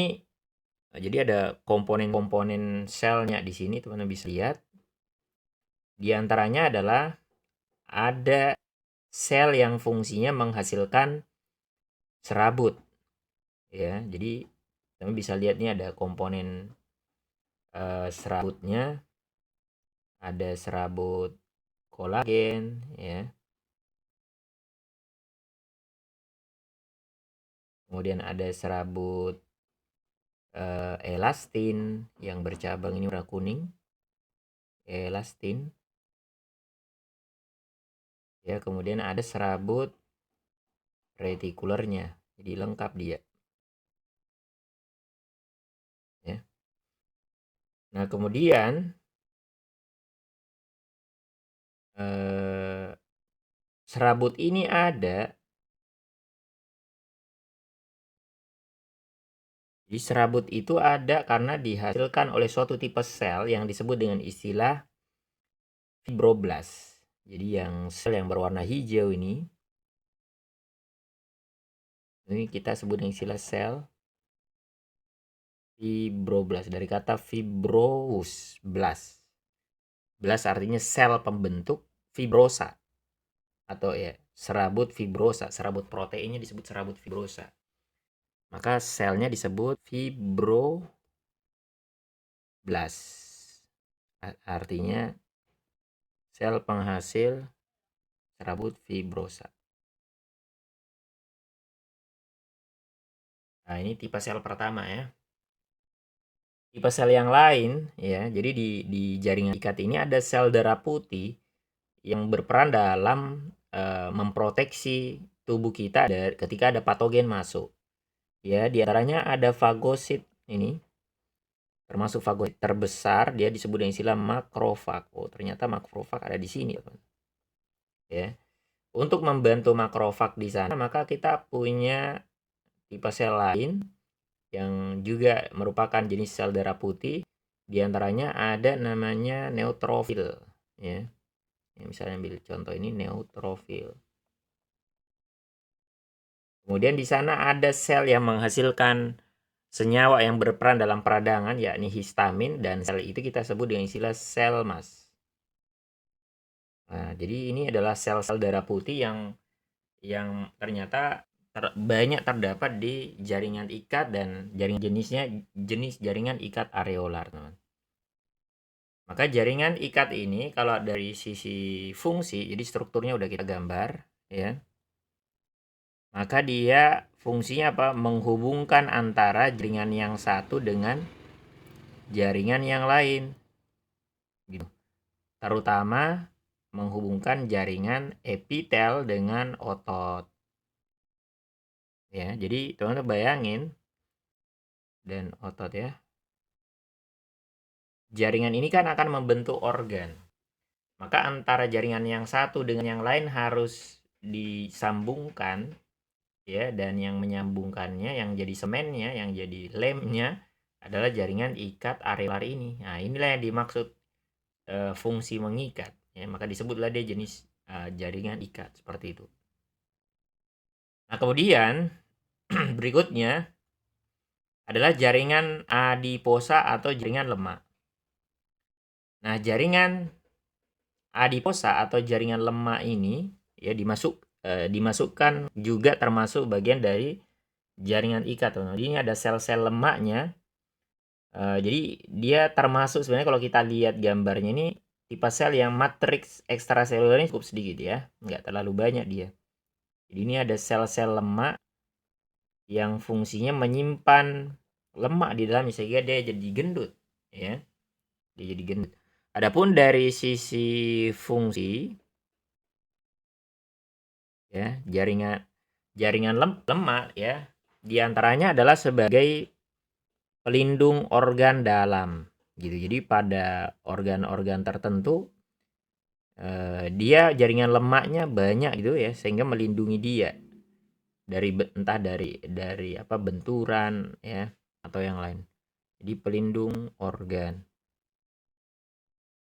Speaker 1: jadi ada komponen-komponen selnya di sini, teman-teman bisa lihat. Di antaranya adalah ada sel yang fungsinya menghasilkan serabut, ya. Jadi teman bisa lihat nih ada komponen serabutnya, ada serabut kolagen, ya. Kemudian ada serabut elastin yang bercabang, ini warna kuning, elastin, ya. Kemudian ada serabut retikulernya, jadi lengkap dia, ya. Nah, kemudian serabut ini ada. Jadi serabut itu ada karena dihasilkan oleh suatu tipe sel yang disebut dengan istilah fibroblast. Jadi yang sel yang berwarna hijau ini kita sebut dengan istilah sel fibroblast, dari kata fibrous, blast. Blast artinya sel pembentuk, fibrosa atau, ya, serabut fibrosa, serabut proteinnya disebut serabut fibrosa. Maka selnya disebut fibroblast. Artinya sel penghasil serabut fibrosa. Nah, ini tipe sel pertama, ya. Tipe sel yang lain, ya, jadi di jaringan ikat ini ada sel darah putih yang berperan dalam memproteksi tubuh kita ketika ada patogen masuk. Ya, di antaranya ada fagosit ini. Termasuk fagosit terbesar, dia disebut dengan istilah makrofag. Oh, ternyata makrofag ada di sini, teman. Ya. Untuk membantu makrofag di sana, maka kita punya tipe sel lain yang juga merupakan jenis sel darah putih. Di antaranya ada namanya neutrofil, ya. Misalnya ambil contoh ini neutrofil. Kemudian di sana ada sel yang menghasilkan senyawa yang berperan dalam peradangan, yakni histamin, dan sel itu kita sebut dengan istilah sel mas. Nah, jadi ini adalah sel-sel darah putih yang ternyata banyak terdapat di jaringan ikat, dan jaringan jenisnya jenis jaringan ikat areolar, teman. Maka jaringan ikat ini kalau dari sisi fungsi, jadi strukturnya udah kita gambar, ya. Maka dia fungsinya apa? Menghubungkan antara jaringan yang satu dengan jaringan yang lain, gitu. Terutama menghubungkan jaringan epitel dengan otot. Ya, jadi teman-teman bayangin, dan otot ya. Jaringan ini kan akan membentuk organ. Maka antara jaringan yang satu dengan yang lain harus disambungkan, ya, dan yang menyambungkannya, yang jadi semennya, yang jadi lemnya adalah jaringan ikat areolar ini. Nah, inilah yang dimaksud fungsi mengikat, ya, maka disebutlah dia jenis jaringan ikat seperti itu. Nah, kemudian berikutnya adalah jaringan adiposa atau jaringan lemak. Nah, jaringan adiposa atau jaringan lemak ini ya dimasukkan juga termasuk bagian dari jaringan ikat. Jadi ini ada sel-sel lemaknya. Jadi dia termasuk, sebenarnya kalau kita lihat gambarnya ini, tipe sel yang matriks ekstraselulernya cukup sedikit ya, nggak terlalu banyak dia. Jadi ini ada sel-sel lemak yang fungsinya menyimpan lemak di dalamnya sehingga dia jadi gendut, ya. Dia jadi gendut. Adapun dari sisi fungsi, ya, jaringan lemak ya, diantaranya adalah sebagai pelindung organ dalam, gitu. Jadi pada organ-organ tertentu dia jaringan lemaknya banyak gitu ya, sehingga melindungi dia dari entah dari apa, benturan ya atau yang lain. Jadi pelindung organ.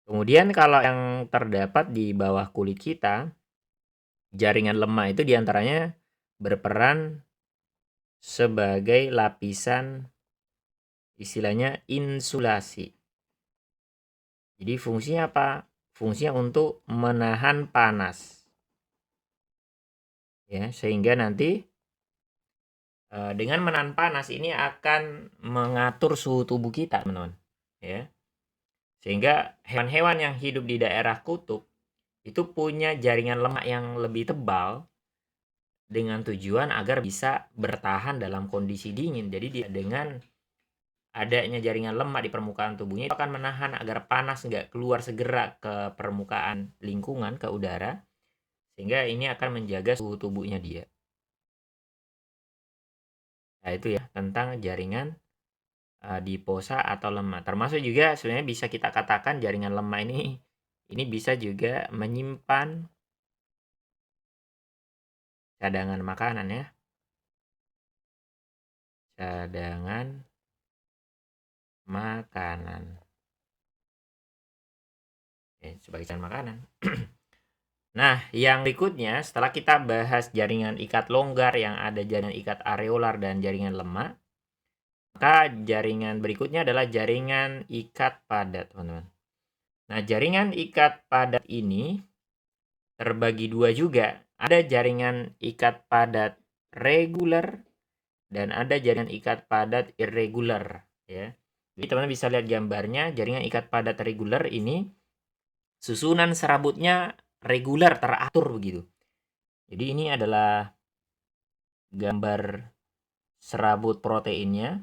Speaker 1: Kemudian kalau yang terdapat di bawah kulit kita, jaringan lemak itu diantaranya berperan sebagai lapisan, istilahnya insulasi. Jadi fungsinya apa? Fungsinya untuk menahan panas, ya, sehingga nanti dengan menahan panas ini akan mengatur suhu tubuh kita, teman-teman, ya. Sehingga hewan-hewan yang hidup di daerah kutub itu punya jaringan lemak yang lebih tebal dengan tujuan agar bisa bertahan dalam kondisi dingin. Jadi dia dengan adanya jaringan lemak di permukaan tubuhnya itu akan menahan agar panas nggak keluar segera ke permukaan lingkungan, ke udara, sehingga ini akan menjaga suhu tubuhnya dia. Nah, itu ya tentang jaringan adiposa atau lemak. Termasuk juga sebenarnya bisa kita katakan jaringan lemak ini bisa juga menyimpan cadangan makanan ya. Cadangan makanan. Sebagai cadangan makanan. Nah, yang berikutnya setelah kita bahas jaringan ikat longgar yang ada jaringan ikat areolar dan jaringan lemak, maka jaringan berikutnya adalah jaringan ikat padat, teman-teman. Nah, jaringan ikat padat ini terbagi dua juga. Ada jaringan ikat padat reguler dan ada jaringan ikat padat irregular, ya. Jadi teman-teman bisa lihat gambarnya, jaringan ikat padat reguler ini susunan serabutnya reguler, teratur begitu. Jadi ini adalah gambar serabut proteinnya,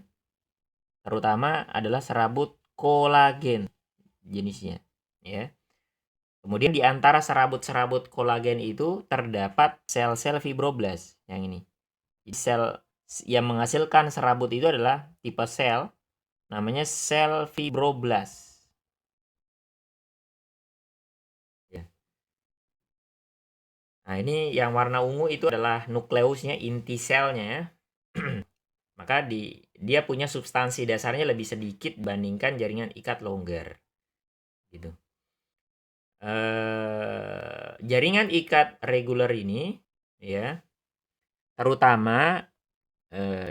Speaker 1: terutama adalah serabut kolagen jenisnya, ya. Kemudian di antara serabut-serabut kolagen itu terdapat sel-sel fibroblast yang ini. Jadi sel yang menghasilkan serabut itu adalah tipe sel namanya sel fibroblast. Ya. Nah, ini yang warna ungu itu adalah nukleusnya, inti selnya ya. Maka dia punya substansi dasarnya lebih sedikit dibandingkan jaringan ikat longgar. Gitu. Jaringan ikat reguler ini ya terutama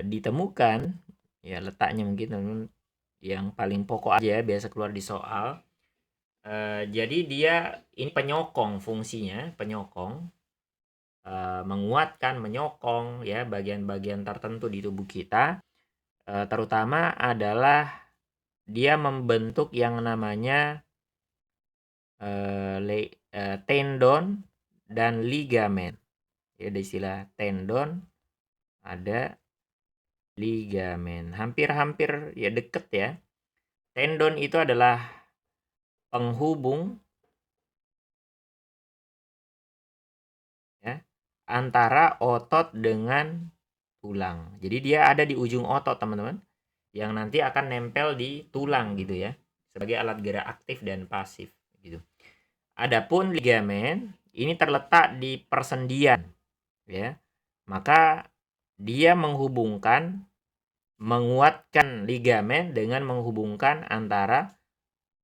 Speaker 1: ditemukan ya letaknya mungkin yang paling pokok aja biasa keluar di soal. Jadi dia ini penyokong fungsinya, penyokong, menguatkan, menyokong ya bagian-bagian tertentu di tubuh kita. Terutama adalah dia membentuk yang namanya tendon dan ligamen. Ya, ada istilah tendon, ada ligamen. Hampir-hampir ya deket ya. Tendon itu adalah penghubung ya antara otot dengan tulang. Jadi dia ada di ujung otot, teman-teman, yang nanti akan nempel di tulang gitu ya, sebagai alat gerak aktif dan pasif gitu. Adapun ligamen ini terletak di persendian ya. Maka dia menguatkan ligamen dengan menghubungkan antara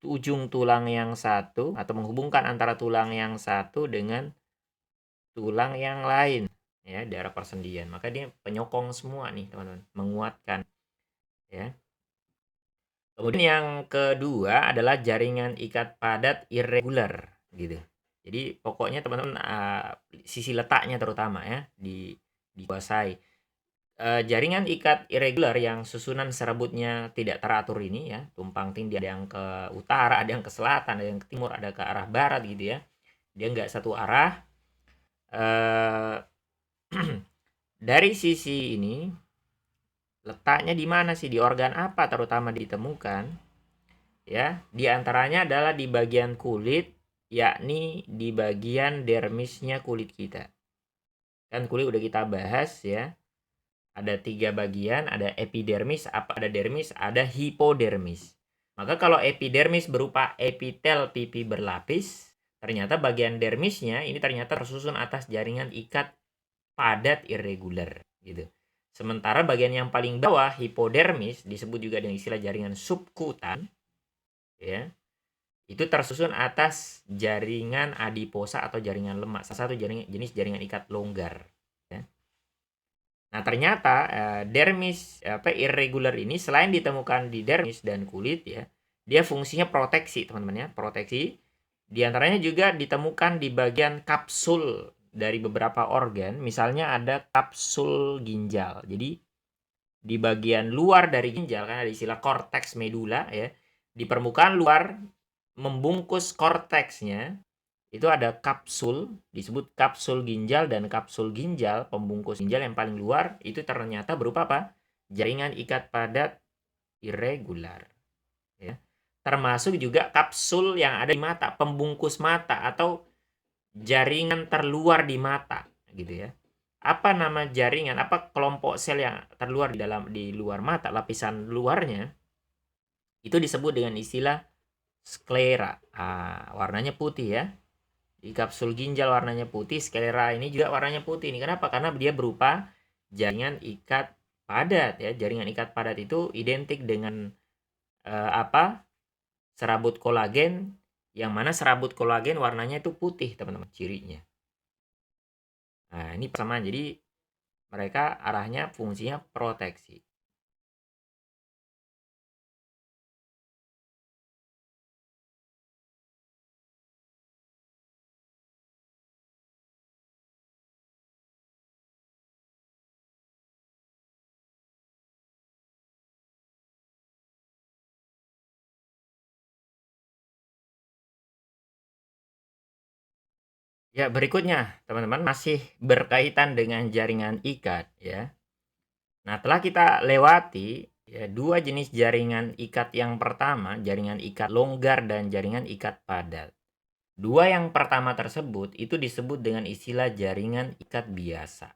Speaker 1: ujung tulang yang satu atau menghubungkan antara tulang yang satu dengan tulang yang lain ya, daerah persendian. Maka dia penyokong semua nih, teman-teman, menguatkan ya. Kemudian yang kedua adalah jaringan ikat padat irregular gitu. Jadi pokoknya teman-teman sisi letaknya terutama ya dikuasai. Jaringan ikat irregular yang susunan serabutnya tidak teratur ini ya, tumpang tindih, ada yang ke utara, ada yang ke selatan, ada yang ke timur, ada ke arah barat gitu ya. Dia nggak satu arah. Dari sisi ini letaknya di mana sih, di organ apa terutama ditemukan ya? Di antaranya adalah di bagian kulit, yakni di bagian dermisnya kulit kita. Kan kulit udah kita bahas ya. Ada 3 bagian, ada epidermis, ada dermis, ada hipodermis. Maka kalau epidermis berupa epitel pipi berlapis, ternyata bagian dermisnya ini ternyata tersusun atas jaringan ikat padat irregular gitu. Sementara bagian yang paling bawah, hipodermis, disebut juga dengan istilah jaringan subkutan ya. Itu tersusun atas jaringan adiposa atau jaringan lemak, salah satu jenis jaringan ikat longgar ya. Nah, ternyata dermis irregular ini selain ditemukan di dermis dan kulit ya, dia fungsinya proteksi, teman-teman ya, proteksi. Di antaranya juga ditemukan di bagian kapsul dari beberapa organ, misalnya ada kapsul ginjal. Jadi di bagian luar dari ginjal kan ada istilah korteks medula ya. Di permukaan luar membungkus korteksnya itu ada kapsul, disebut kapsul ginjal, dan kapsul ginjal, pembungkus ginjal yang paling luar itu ternyata berupa apa? Jaringan ikat padat irregular ya. Termasuk juga kapsul yang ada di mata, pembungkus mata atau jaringan terluar di mata gitu ya. Apa nama jaringan, apa kelompok sel yang terluar di luar mata, lapisan luarnya itu disebut dengan istilah sklera. Warnanya putih ya. Di kapsul ginjal warnanya putih, sklera ini juga warnanya putih. Ini kenapa? Karena dia berupa jaringan ikat padat ya. Jaringan ikat padat itu identik dengan serabut kolagen, yang mana serabut kolagen warnanya itu putih, teman-teman, cirinya. Nah, ini persamaan. Jadi mereka arahnya fungsinya proteksi. Ya, berikutnya, teman-teman, masih berkaitan dengan jaringan ikat ya. Nah, telah kita lewati ya, 2 jenis jaringan ikat yang pertama, jaringan ikat longgar dan jaringan ikat padat. 2 yang pertama tersebut itu disebut dengan istilah jaringan ikat biasa.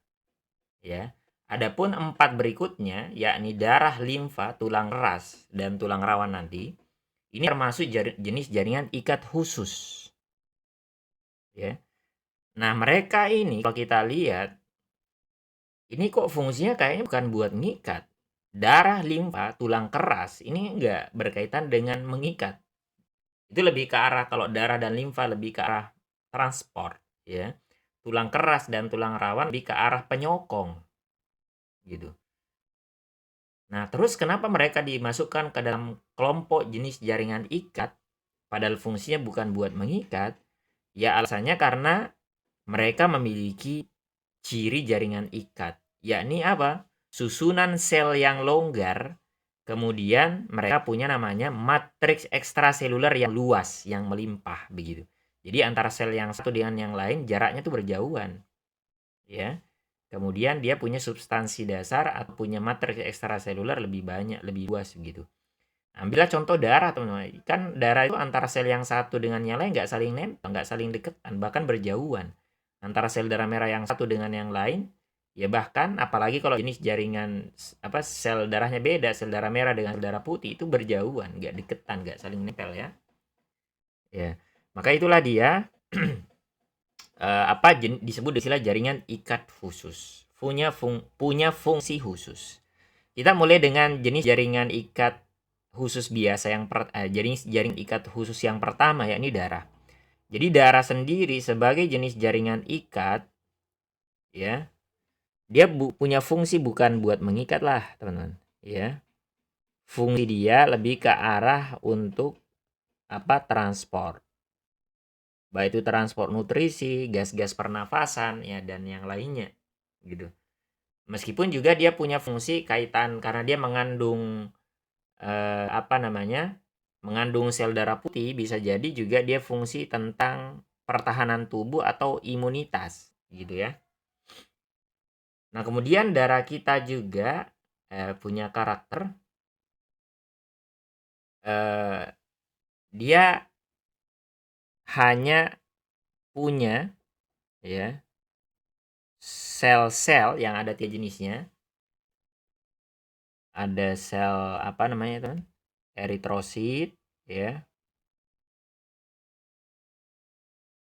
Speaker 1: Ya. Adapun 4 berikutnya, yakni darah, limfa, tulang keras, dan tulang rawan nanti, ini termasuk jenis jaringan ikat khusus. Ya. Nah, mereka ini kalau kita lihat, ini kok fungsinya kayaknya bukan buat mengikat. Darah, limfa, tulang keras ini enggak berkaitan dengan mengikat. Itu lebih ke arah, kalau darah dan limfa lebih ke arah transport, ya. Tulang keras dan tulang rawan lebih ke arah penyokong, gitu. Nah, terus kenapa mereka dimasukkan ke dalam kelompok jenis jaringan ikat, padahal fungsinya bukan buat mengikat? Ya, alasannya karena mereka memiliki ciri jaringan ikat, yakni apa? Susunan sel yang longgar, kemudian mereka punya namanya matriks ekstraseluler yang luas, yang melimpah, begitu. Jadi antara sel yang satu dengan yang lain jaraknya tuh berjauhan, ya. Kemudian dia punya substansi dasar atau punya matriks ekstraseluler lebih banyak, lebih luas begitu. Ambillah contoh darah, teman-teman. Kan darah itu antara sel yang satu dengan yang lain nggak saling nempel, nggak saling deketan, bahkan berjauhan. Antara sel darah merah yang satu dengan yang lain, ya bahkan apalagi kalau jenis jaringan sel darahnya beda, sel darah merah dengan sel darah putih itu berjauhan, nggak deketan, nggak saling nempel ya. Ya, maka itulah dia disebut istilah jaringan ikat khusus. Punya fungsi khusus. Kita mulai dengan jenis jaringan ikat khusus biasa jaring ikat khusus yang pertama, yakni darah. Jadi darah sendiri sebagai jenis jaringan ikat, ya, dia punya fungsi bukan buat mengikat lah, teman-teman, ya. Fungsi dia lebih ke arah untuk transport. Baik itu transport nutrisi, gas-gas pernafasan, ya, dan yang lainnya, gitu. Meskipun juga dia punya fungsi kaitan karena dia mengandung mengandung sel darah putih, bisa jadi juga dia fungsi tentang pertahanan tubuh atau imunitas, gitu ya. Nah, kemudian darah kita juga punya karakter dia hanya punya, ya, sel-sel yang ada tiga jenisnya. Ada sel teman? Eritrosit, ya,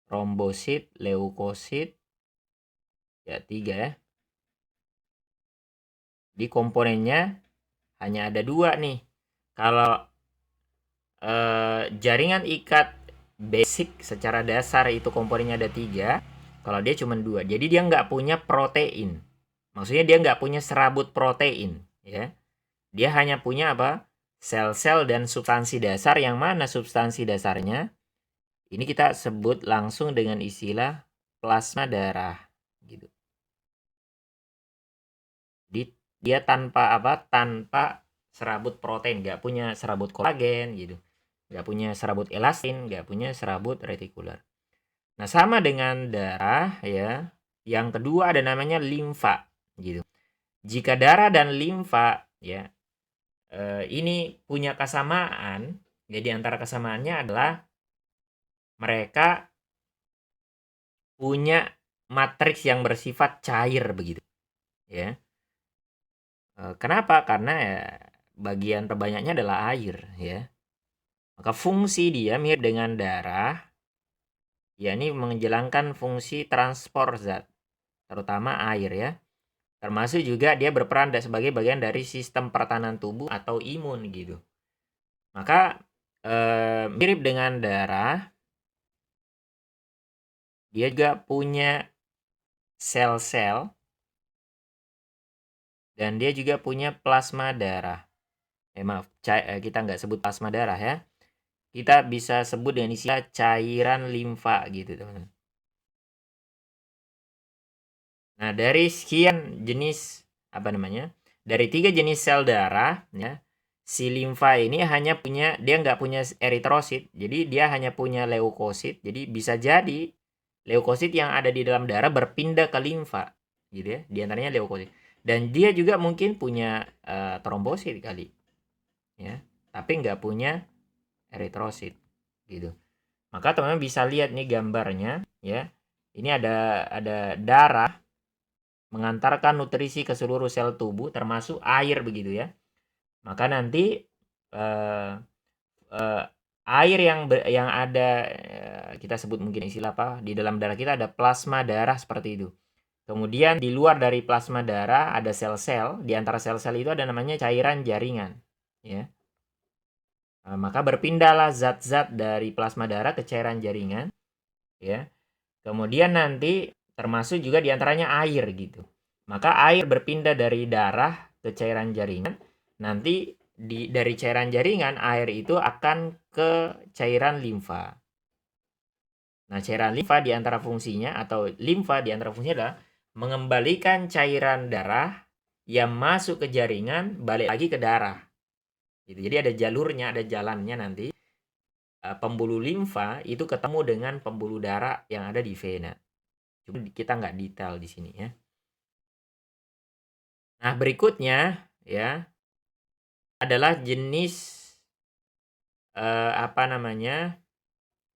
Speaker 1: trombosit, leukosit, ya, 3 ya. Di komponennya hanya ada 2 nih. Kalau jaringan ikat basic secara dasar itu komponennya ada 3, kalau dia cuma 2. Jadi dia nggak punya protein. Maksudnya dia nggak punya serabut protein, ya. Dia hanya punya sel-sel dan substansi dasar, yang mana substansi dasarnya ini kita sebut langsung dengan istilah plasma darah, gitu. Dia tanpa tanpa serabut protein, nggak punya serabut kolagen, gitu. Nggak punya serabut elastin, nggak punya serabut retikuler. Nah, sama dengan darah, ya. Yang kedua ada namanya limfa, gitu. Jika darah dan limfa, ya, ini punya kesamaan, jadi antara kesamaannya adalah mereka punya matriks yang bersifat cair, begitu, ya. Kenapa? Karena ya, bagian terbanyaknya adalah air, ya. Maka fungsi dia mirip dengan darah, yakni menjalankan fungsi transport zat, terutama air, ya. Termasuk juga dia berperan sebagai bagian dari sistem pertahanan tubuh atau imun, gitu. Maka mirip dengan darah, dia juga punya sel-sel dan dia juga punya plasma darah. Kita nggak sebut plasma darah, ya. Kita bisa sebut dengan istilah cairan limfa, gitu, teman-teman. Nah, dari sekian jenis dari 3 jenis sel darah, ya, si limfa ini dia nggak punya eritrosit, jadi dia hanya punya leukosit. Jadi bisa jadi leukosit yang ada di dalam darah berpindah ke limfa, gitu ya. Di antaranya leukosit. Dan dia juga mungkin punya trombosit kali, ya, tapi nggak punya eritrosit, gitu. Maka teman-teman bisa lihat nih gambarnya, ya. Ini ada darah mengantarkan nutrisi ke seluruh sel tubuh termasuk air, begitu ya. Maka nanti air yang ada, kita sebut mungkin istilah apa, di dalam darah kita ada plasma darah seperti itu. Kemudian di luar dari plasma darah ada sel-sel, di antara sel-sel itu ada namanya cairan jaringan, ya. Maka berpindahlah zat-zat dari plasma darah ke cairan jaringan, ya. Kemudian nanti termasuk juga di antaranya air gitu. Maka air berpindah dari darah ke cairan jaringan, nanti dari cairan jaringan air itu akan ke cairan limfa. Nah, cairan limfa di antara fungsinya atau limfa di antara fungsinya adalah mengembalikan cairan darah yang masuk ke jaringan balik lagi ke darah. Gitu. Jadi ada jalurnya, ada jalannya nanti. Pembuluh limfa itu ketemu dengan pembuluh darah yang ada di vena. Cuma kita nggak detail di sini ya. Nah, berikutnya ya adalah jenis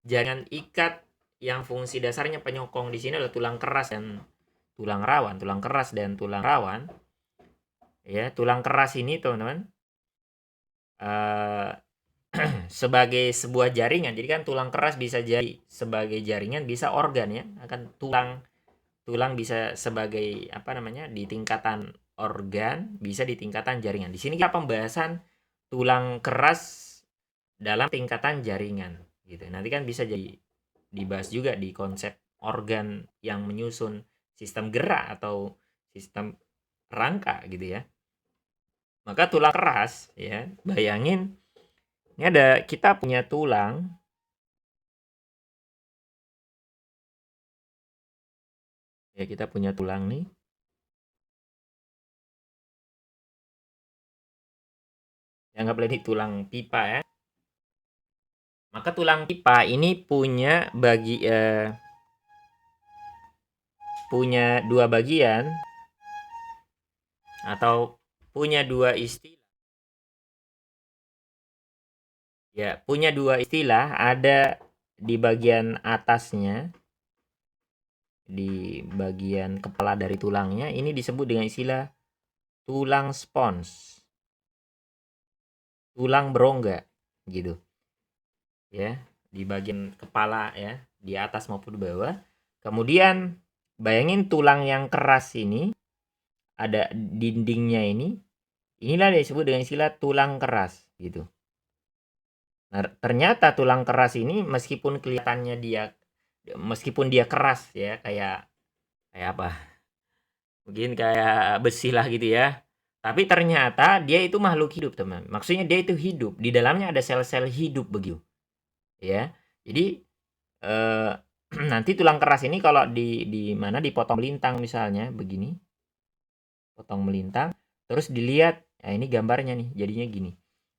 Speaker 1: jaringan ikat yang fungsi dasarnya penyokong. Di sini adalah tulang keras dan tulang rawan. Tulang keras dan tulang rawan. Ya, tulang keras ini teman-teman sebagai sebuah jaringan. Jadi kan tulang keras bisa jadi sebagai jaringan, bisa organ ya. Akan tulang bisa sebagai di tingkatan organ, bisa di tingkatan jaringan. Di sini kita pembahasan tulang keras dalam tingkatan jaringan gitu. Nanti kan bisa jadi dibahas juga di konsep organ yang menyusun sistem gerak atau sistem rangka gitu ya. Maka tulang keras ya, bayangin ini kita punya tulang. Ya, kita punya tulang nih. Anggaplah ini tulang pipa ya. Maka tulang pipa ini punya punya dua bagian atau punya dua istilah. Ya, punya dua istilah, ada di bagian atasnya, di bagian kepala dari tulangnya, ini disebut dengan istilah tulang spons, tulang berongga, gitu. Ya, di bagian kepala ya, di atas maupun di bawah. Kemudian bayangin tulang yang keras ini, ada dindingnya ini, inilah disebut dengan istilah tulang keras, gitu. Nah, ternyata tulang keras ini meskipun kelihatannya meskipun dia keras ya, kayak apa? Mungkin kayak besi lah gitu ya. Tapi ternyata dia itu makhluk hidup, teman. Maksudnya dia itu hidup. Di dalamnya ada sel-sel hidup begitu. Ya. Jadi nanti tulang keras ini kalau di mana dipotong melintang misalnya begini. Potong melintang, terus dilihat, nah ini gambarnya nih, jadinya gini.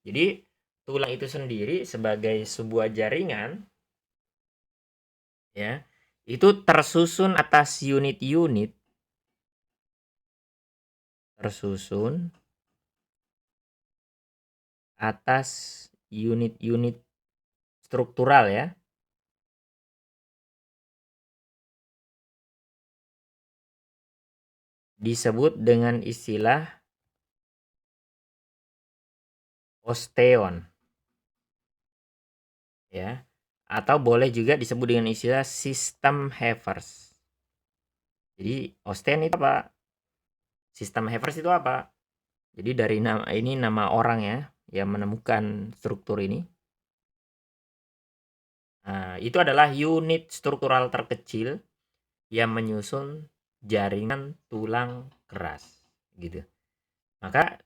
Speaker 1: Jadi tulang itu sendiri sebagai sebuah jaringan ya, itu tersusun atas unit-unit, struktural ya. Disebut dengan istilah osteon. Ya. Atau boleh juga disebut dengan istilah sistem Havers. Jadi osteon itu apa? Sistem Havers itu apa? Jadi dari nama orang ya yang menemukan struktur ini. Nah, itu adalah unit struktural terkecil yang menyusun jaringan tulang keras gitu. Maka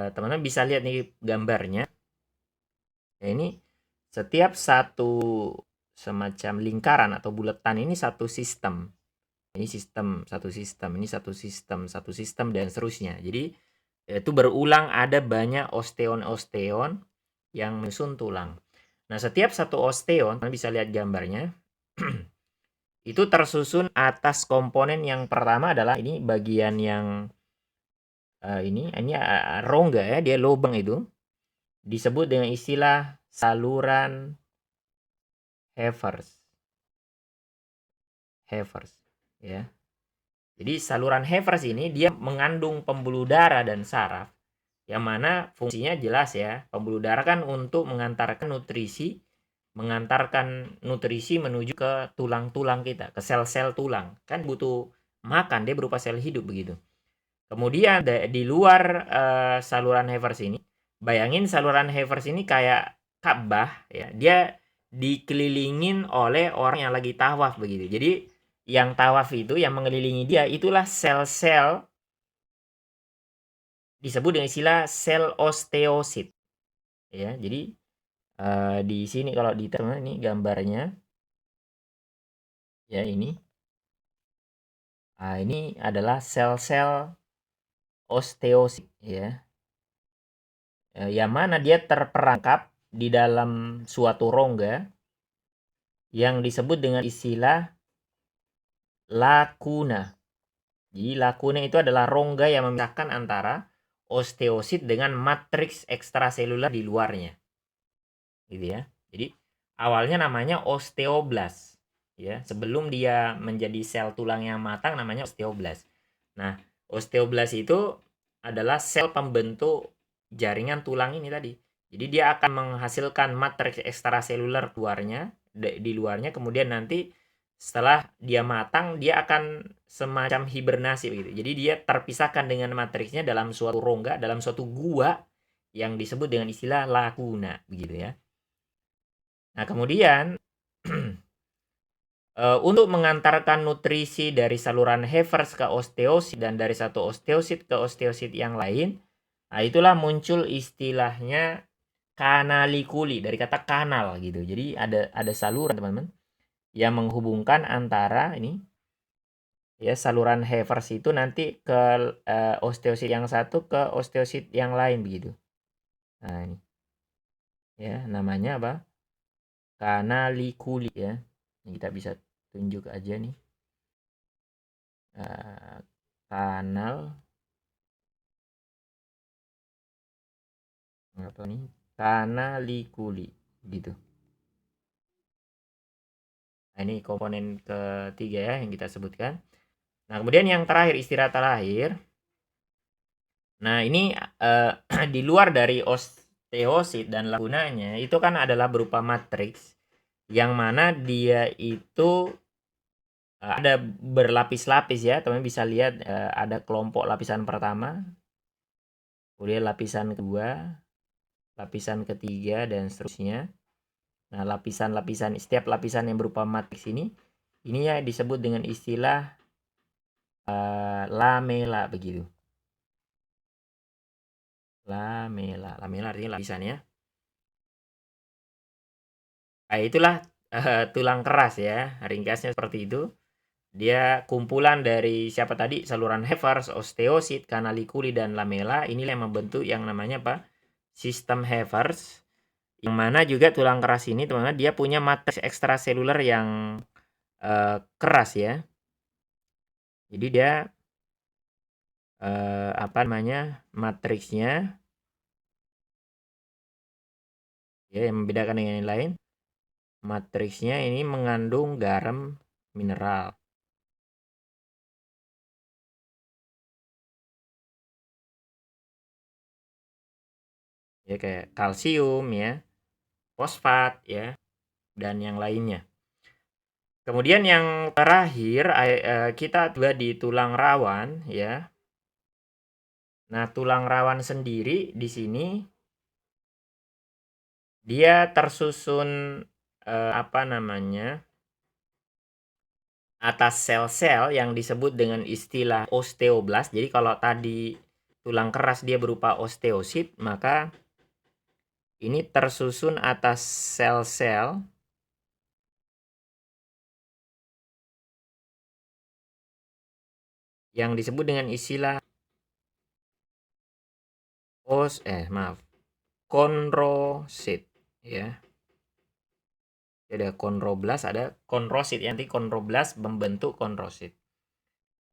Speaker 1: teman-teman bisa lihat nih gambarnya. Ya, ini setiap satu semacam lingkaran atau bulatan ini satu sistem. Ini satu sistem, ini satu sistem dan seterusnya. Jadi itu berulang, ada banyak osteon-osteon yang menyusun tulang. Nah, setiap satu osteon, kalian bisa lihat gambarnya. Itu tersusun atas komponen yang pertama adalah ini bagian yang ini rongga ya, dia lubang itu disebut dengan istilah saluran Havers ya. Jadi saluran Havers ini dia mengandung pembuluh darah dan saraf yang mana fungsinya jelas ya. Pembuluh darah kan untuk mengantarkan nutrisi mengantarkan nutrisi menuju ke tulang-tulang kita, ke sel-sel tulang. Kan butuh makan, dia berupa sel hidup begitu. Kemudian di luar saluran Havertz ini, bayangin saluran Havertz ini kayak Ka'bah ya. Dia dikelilingin oleh orang yang lagi tawaf begitu. Jadi yang tawaf itu, yang mengelilingi dia, itulah sel-sel, disebut dengan istilah sel osteosit ya. Jadi di sini kalau di ini gambarnya ya, ini ini adalah sel-sel osteosit ya, yang mana dia terperangkap di dalam suatu rongga yang disebut dengan istilah lakuna. Jadi lakuna itu adalah rongga yang memisahkan antara osteosit dengan matriks ekstraseluler di luarnya. Gitu ya. Jadi awalnya namanya osteoblast ya. Sebelum dia menjadi sel tulang yang matang namanya osteoblast. Nah, osteoblast itu adalah sel pembentuk jaringan tulang ini tadi. Jadi dia akan menghasilkan matriks ekstraseluler di luarnya, kemudian nanti setelah dia matang dia akan semacam hibernasi begitu. Jadi dia terpisahkan dengan matriksnya dalam suatu rongga, dalam suatu gua yang disebut dengan istilah lakuna begitu ya. Nah, kemudian untuk mengantarkan nutrisi dari saluran Havertz ke osteosit dan dari satu osteosit ke osteosit yang lain, nah itulah muncul istilahnya kanalikuli, dari kata kanal gitu. Jadi ada saluran teman-teman yang menghubungkan antara ini ya, saluran Havertz itu nanti ke osteosit yang satu ke osteosit yang lain begitu. Nah, ini ya namanya apa? Kanalikuli ya. Ini kita bisa tunjuk aja nih. Kanal apa nih? Kanalikuli gitu. Nah, ini komponen ketiga ya yang kita sebutkan. Nah, kemudian yang terakhir, istilah terakhir. Nah, ini di luar dari osteosit dan lakunanya itu kan adalah berupa matriks yang mana dia itu ada berlapis-lapis ya. Teman bisa lihat ada kelompok lapisan pertama, kemudian lapisan kedua, lapisan ketiga dan seterusnya. Nah, lapisan-lapisan, setiap lapisan yang berupa matriks ini ya disebut dengan istilah lamela begitu. Lamela artinya lapisan ya. Nah, itulah tulang keras ya, ringkasnya seperti itu. Dia kumpulan dari siapa tadi? Saluran Havertz, osteosit, kanalikuli, dan lamela. Inilah yang membentuk yang namanya apa? Sistem Havertz. Yang mana juga tulang keras ini teman-teman dia punya matriks ekstraseluler yang keras ya. Jadi dia apa namanya? Matriksnya ya, yang membedakan dengan yang lain, matriksnya ini mengandung garam mineral. Ya kayak kalsium ya, fosfat ya, dan yang lainnya. Kemudian yang terakhir kita tiba di tulang rawan ya. Nah, tulang rawan sendiri di sini dia tersusun apa namanya? Atas sel-sel yang disebut dengan istilah osteoblast. Jadi kalau tadi tulang keras dia berupa osteosit, maka ini tersusun atas sel-sel yang disebut dengan istilah konrosit ya. Ada konroblast, ada konrosit. Nanti konroblast membentuk konrosit.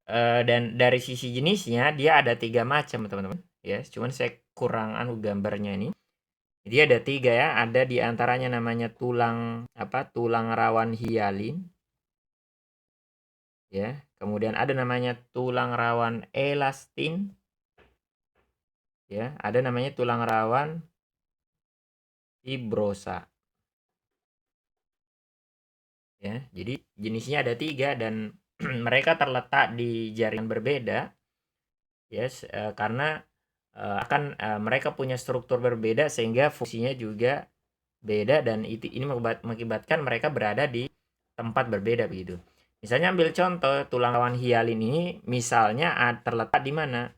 Speaker 1: Dan dari sisi jenisnya dia ada 3 macam teman-teman ya. Cuman saya kurang gambarnya ini. Jadi ada 3 ya. Ada di antaranya namanya tulang tulang rawan hialin. Ya. Kemudian ada namanya tulang rawan elastin. Ya, ada namanya tulang rawan fibrosa. ya. Jadi jenisnya ada 3 dan mereka terletak di jaringan berbeda, ya, karena mereka punya struktur berbeda sehingga fungsinya juga beda dan ini mengakibatkan mereka berada di tempat berbeda begitu. Misalnya ambil contoh tulang rawan hialin ini misalnya terletak di mana?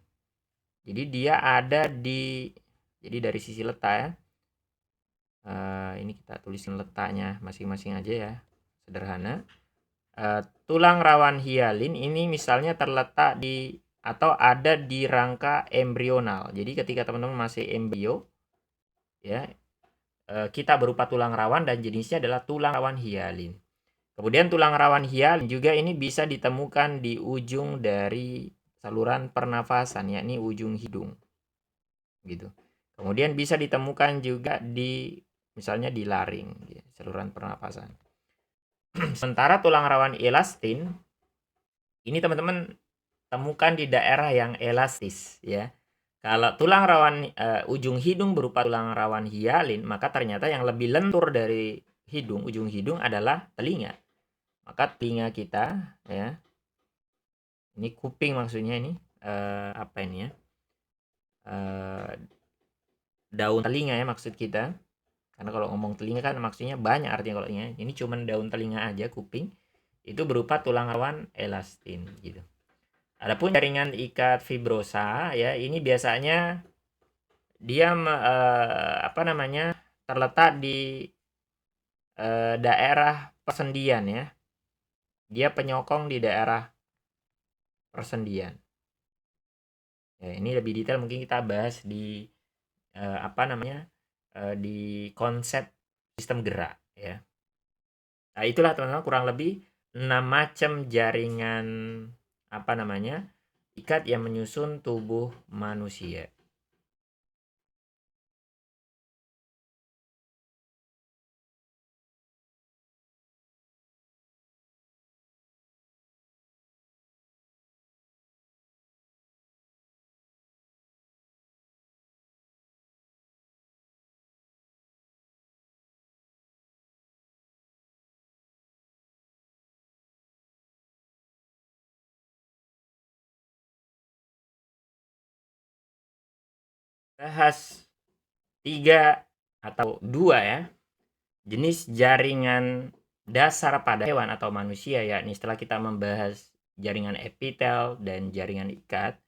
Speaker 1: Jadi dia ada jadi dari sisi letak ya. Ini kita tulisin letaknya masing-masing aja ya, sederhana. Tulang rawan hialin ini misalnya terletak di atau ada di rangka embrional. Jadi ketika teman-teman masih embrio, ya, kita berupa tulang rawan dan jenisnya adalah tulang rawan hialin. Kemudian tulang rawan hialin juga ini bisa ditemukan di ujung dari saluran pernafasan, yakni ujung hidung, gitu. Kemudian bisa ditemukan juga misalnya di laring, saluran pernafasan. Sementara tulang rawan elastin ini teman-teman temukan di daerah yang elastis, ya. Kalau tulang rawan ujung hidung berupa tulang rawan hialin, maka ternyata yang lebih lentur dari ujung hidung adalah telinga. Maka telinga kita, ya, ini kuping maksudnya ini apa ini ya? Daun telinga ya maksud kita. Karena kalau ngomong telinga kan maksudnya banyak artinya kalau ini cuman daun telinga aja, kuping. Itu berupa tulang rawan elastin gitu. Adapun jaringan ikat fibrosa ya, ini biasanya dia terletak di daerah persendian ya. Dia penyokong di daerah persendian. Ya, ini lebih detail mungkin kita bahas di di konsep sistem gerak ya. Nah, itulah teman-teman kurang lebih 6 macam jaringan ikat yang menyusun tubuh manusia. Bahas 3 atau 2 ya jenis jaringan dasar pada hewan atau manusia, yakni setelah kita membahas jaringan epitel dan jaringan ikat.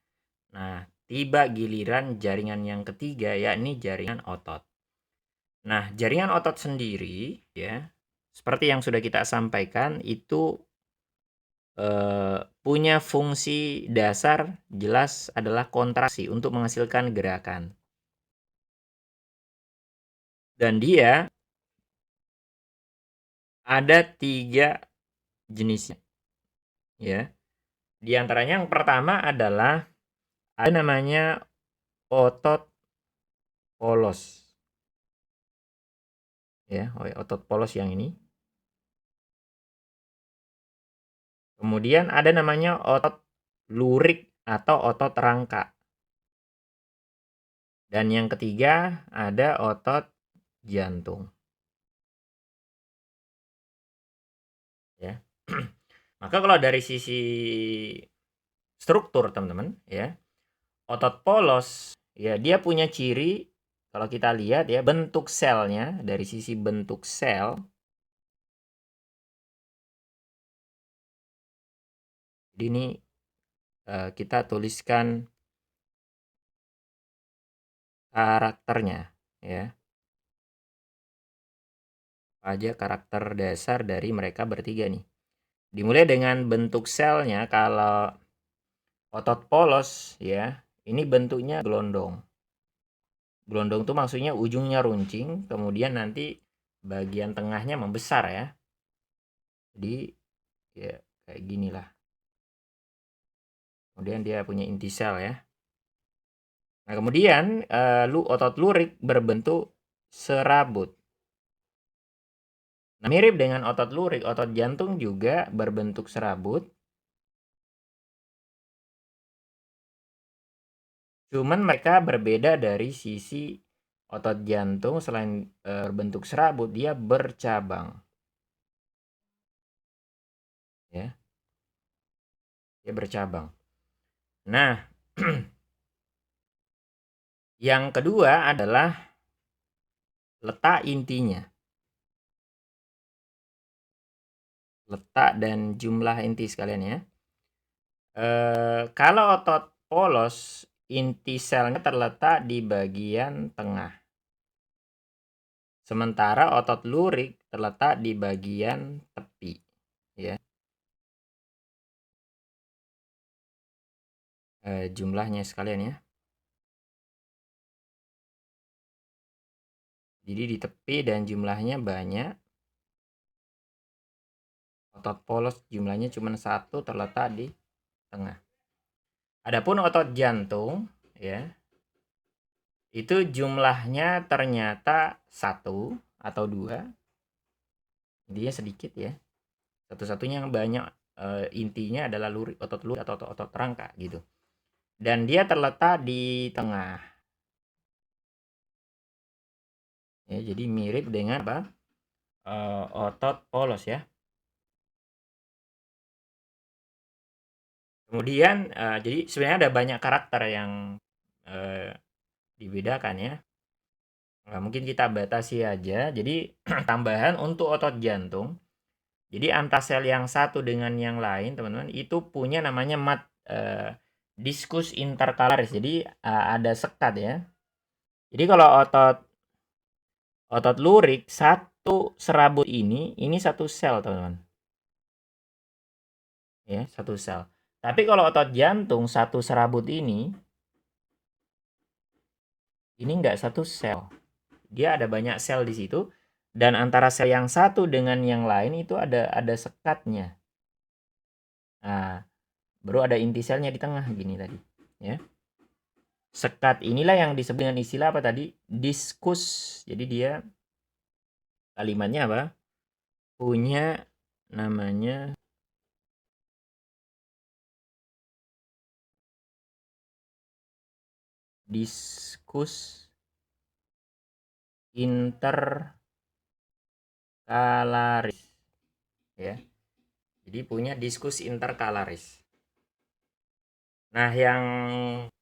Speaker 1: Nah, tiba giliran jaringan yang ketiga, yakni jaringan otot. Nah, jaringan otot sendiri ya, seperti yang sudah kita sampaikan itu punya fungsi dasar jelas adalah kontraksi untuk menghasilkan gerakan. Dan dia ada 3 jenisnya ya. Di antaranya yang pertama adalah ada namanya otot polos. Ya, otot polos yang ini. Kemudian ada namanya otot lurik atau otot rangka. Dan yang ketiga ada otot jantung. Ya. Maka kalau dari sisi struktur teman-teman ya, otot polos ya dia punya ciri kalau kita lihat ya bentuk selnya dari sisi bentuk sel. Jadi ini kita tuliskan karakternya ya. Aja karakter dasar dari mereka bertiga nih. Dimulai dengan bentuk selnya, kalau otot polos ya, ini bentuknya gelondong. Gelondong itu maksudnya ujungnya runcing, kemudian nanti bagian tengahnya membesar ya. Jadi ya kayak gini lah. Kemudian dia punya inti sel ya. Nah, kemudian otot lurik berbentuk serabut. Nah, mirip dengan otot lurik, otot jantung juga berbentuk serabut. Cuman mereka berbeda dari sisi otot jantung, selain berbentuk serabut, dia bercabang. ya. Dia bercabang. Nah, yang kedua adalah letak intinya. Letak dan jumlah inti sekalian ya. Kalau otot polos, inti selnya terletak di bagian tengah. Sementara otot lurik terletak di bagian tepi, ya. Jumlahnya sekalian ya. Jadi di tepi dan jumlahnya banyak. Otot polos jumlahnya cuma 1 terletak di tengah. Adapun otot jantung ya, itu jumlahnya ternyata 1 atau 2. Intinya sedikit ya. Satu-satunya yang banyak intinya adalah otot lurik atau otot rangka gitu. Dan dia terletak di tengah. Ya, jadi mirip dengan apa? Otot polos ya. Kemudian jadi sebenarnya ada banyak karakter yang dibedakan ya. Nah, mungkin kita batasi aja. Jadi tambahan untuk otot jantung. Jadi antara sel yang satu dengan yang lain, teman-teman, itu punya namanya diskus interkalaris. Jadi ada sekat ya. Jadi kalau otot lurik satu serabut ini satu sel, teman-teman. Ya, satu sel. Tapi kalau otot jantung satu serabut ini enggak satu sel. Dia ada banyak sel di situ dan antara sel yang satu dengan yang lain itu ada sekatnya. Nah, baru ada inti selnya di tengah gini tadi, ya. Sekat inilah yang disebut dengan istilah apa tadi? Diskus. Jadi dia kalimatnya apa? Punya namanya diskus interkalaris. Ya. Jadi punya diskus interkalaris. Nah, yang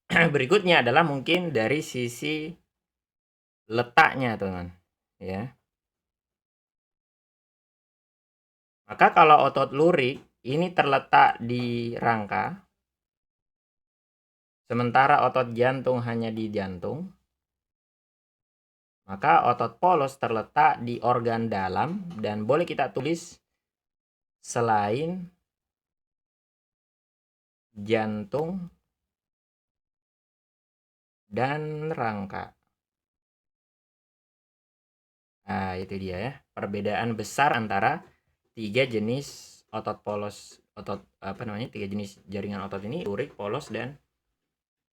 Speaker 1: berikutnya adalah mungkin dari sisi letaknya, teman-teman, ya. Maka kalau otot lurik ini terletak di rangka, sementara otot jantung hanya di jantung, maka otot polos terletak di organ dalam dan boleh kita tulis selain jantung dan rangka. Nah, itu dia ya, perbedaan besar antara 3 jenis otot polos, tiga jenis jaringan otot ini, lurik, polos, dan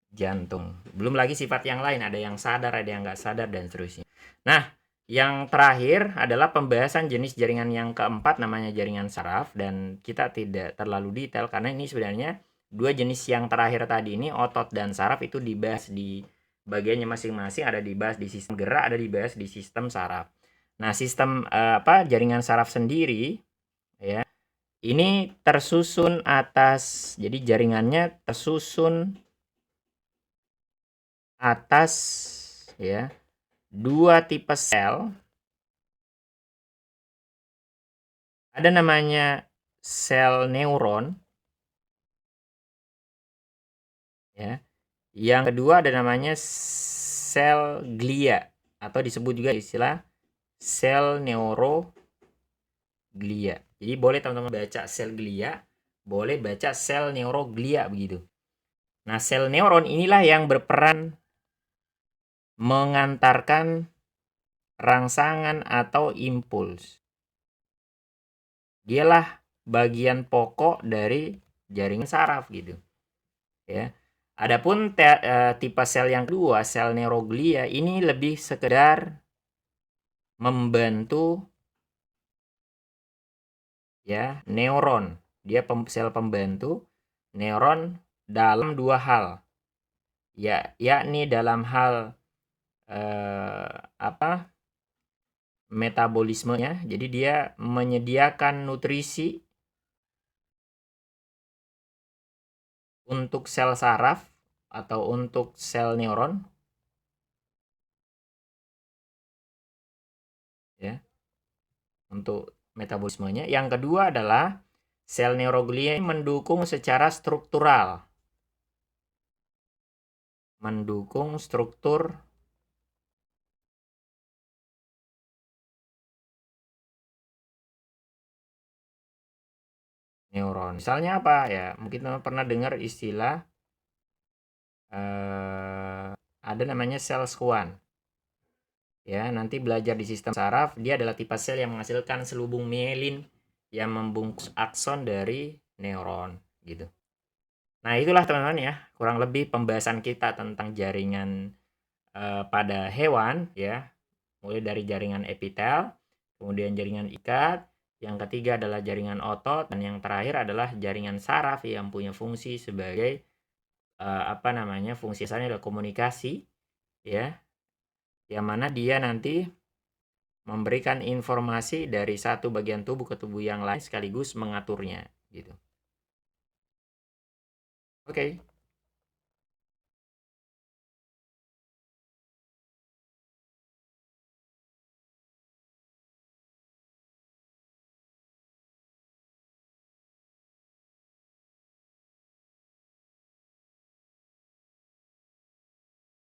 Speaker 1: jantung. Belum lagi sifat yang lain, ada yang sadar, ada yang nggak sadar, dan seterusnya. Nah, yang terakhir adalah pembahasan jenis jaringan yang keempat, namanya jaringan saraf, dan kita tidak terlalu detail karena ini sebenarnya dua jenis yang terakhir tadi ini, otot dan saraf, itu dibahas di bagiannya masing-masing, ada dibahas di sistem gerak, ada dibahas di sistem saraf. Nah, sistem jaringan saraf sendiri ya, ini tersusun atas, jadi jaringannya tersusun atas ya, 2 tipe sel. Ada namanya sel neuron ya. Yang kedua ada namanya sel glia atau disebut juga istilah sel neuroglia. Jadi boleh teman-teman baca sel glia, boleh baca sel neuroglia begitu. Nah, sel neuron inilah yang berperan mengantarkan rangsangan atau impuls. Dialah bagian pokok dari jaringan saraf gitu. Ya. Adapun tipe sel yang kedua, sel neuroglia, ini lebih sekedar membantu ya neuron. Dia sel pembantu neuron dalam 2 hal. Ya, yakni dalam hal metabolismenya. Jadi dia menyediakan nutrisi untuk sel saraf atau untuk sel neuron, ya, untuk metabolismenya. Yang kedua adalah sel neuroglia mendukung secara struktural, mendukung struktur neuron. Misalnya apa ya? Mungkin teman pernah dengar istilah ada namanya sel Schwann. Ya, nanti belajar di sistem saraf, dia adalah tipe sel yang menghasilkan selubung mielin yang membungkus akson dari neuron, gitu. Nah, itulah teman-teman ya, kurang lebih pembahasan kita tentang jaringan pada hewan ya, mulai dari jaringan epitel, kemudian jaringan ikat, yang ketiga adalah jaringan otot, dan yang terakhir adalah jaringan saraf yang punya fungsi sebagai fungsi asalnya adalah komunikasi ya, yang mana dia nanti memberikan informasi dari satu bagian tubuh ke tubuh yang lain sekaligus mengaturnya gitu. Oke.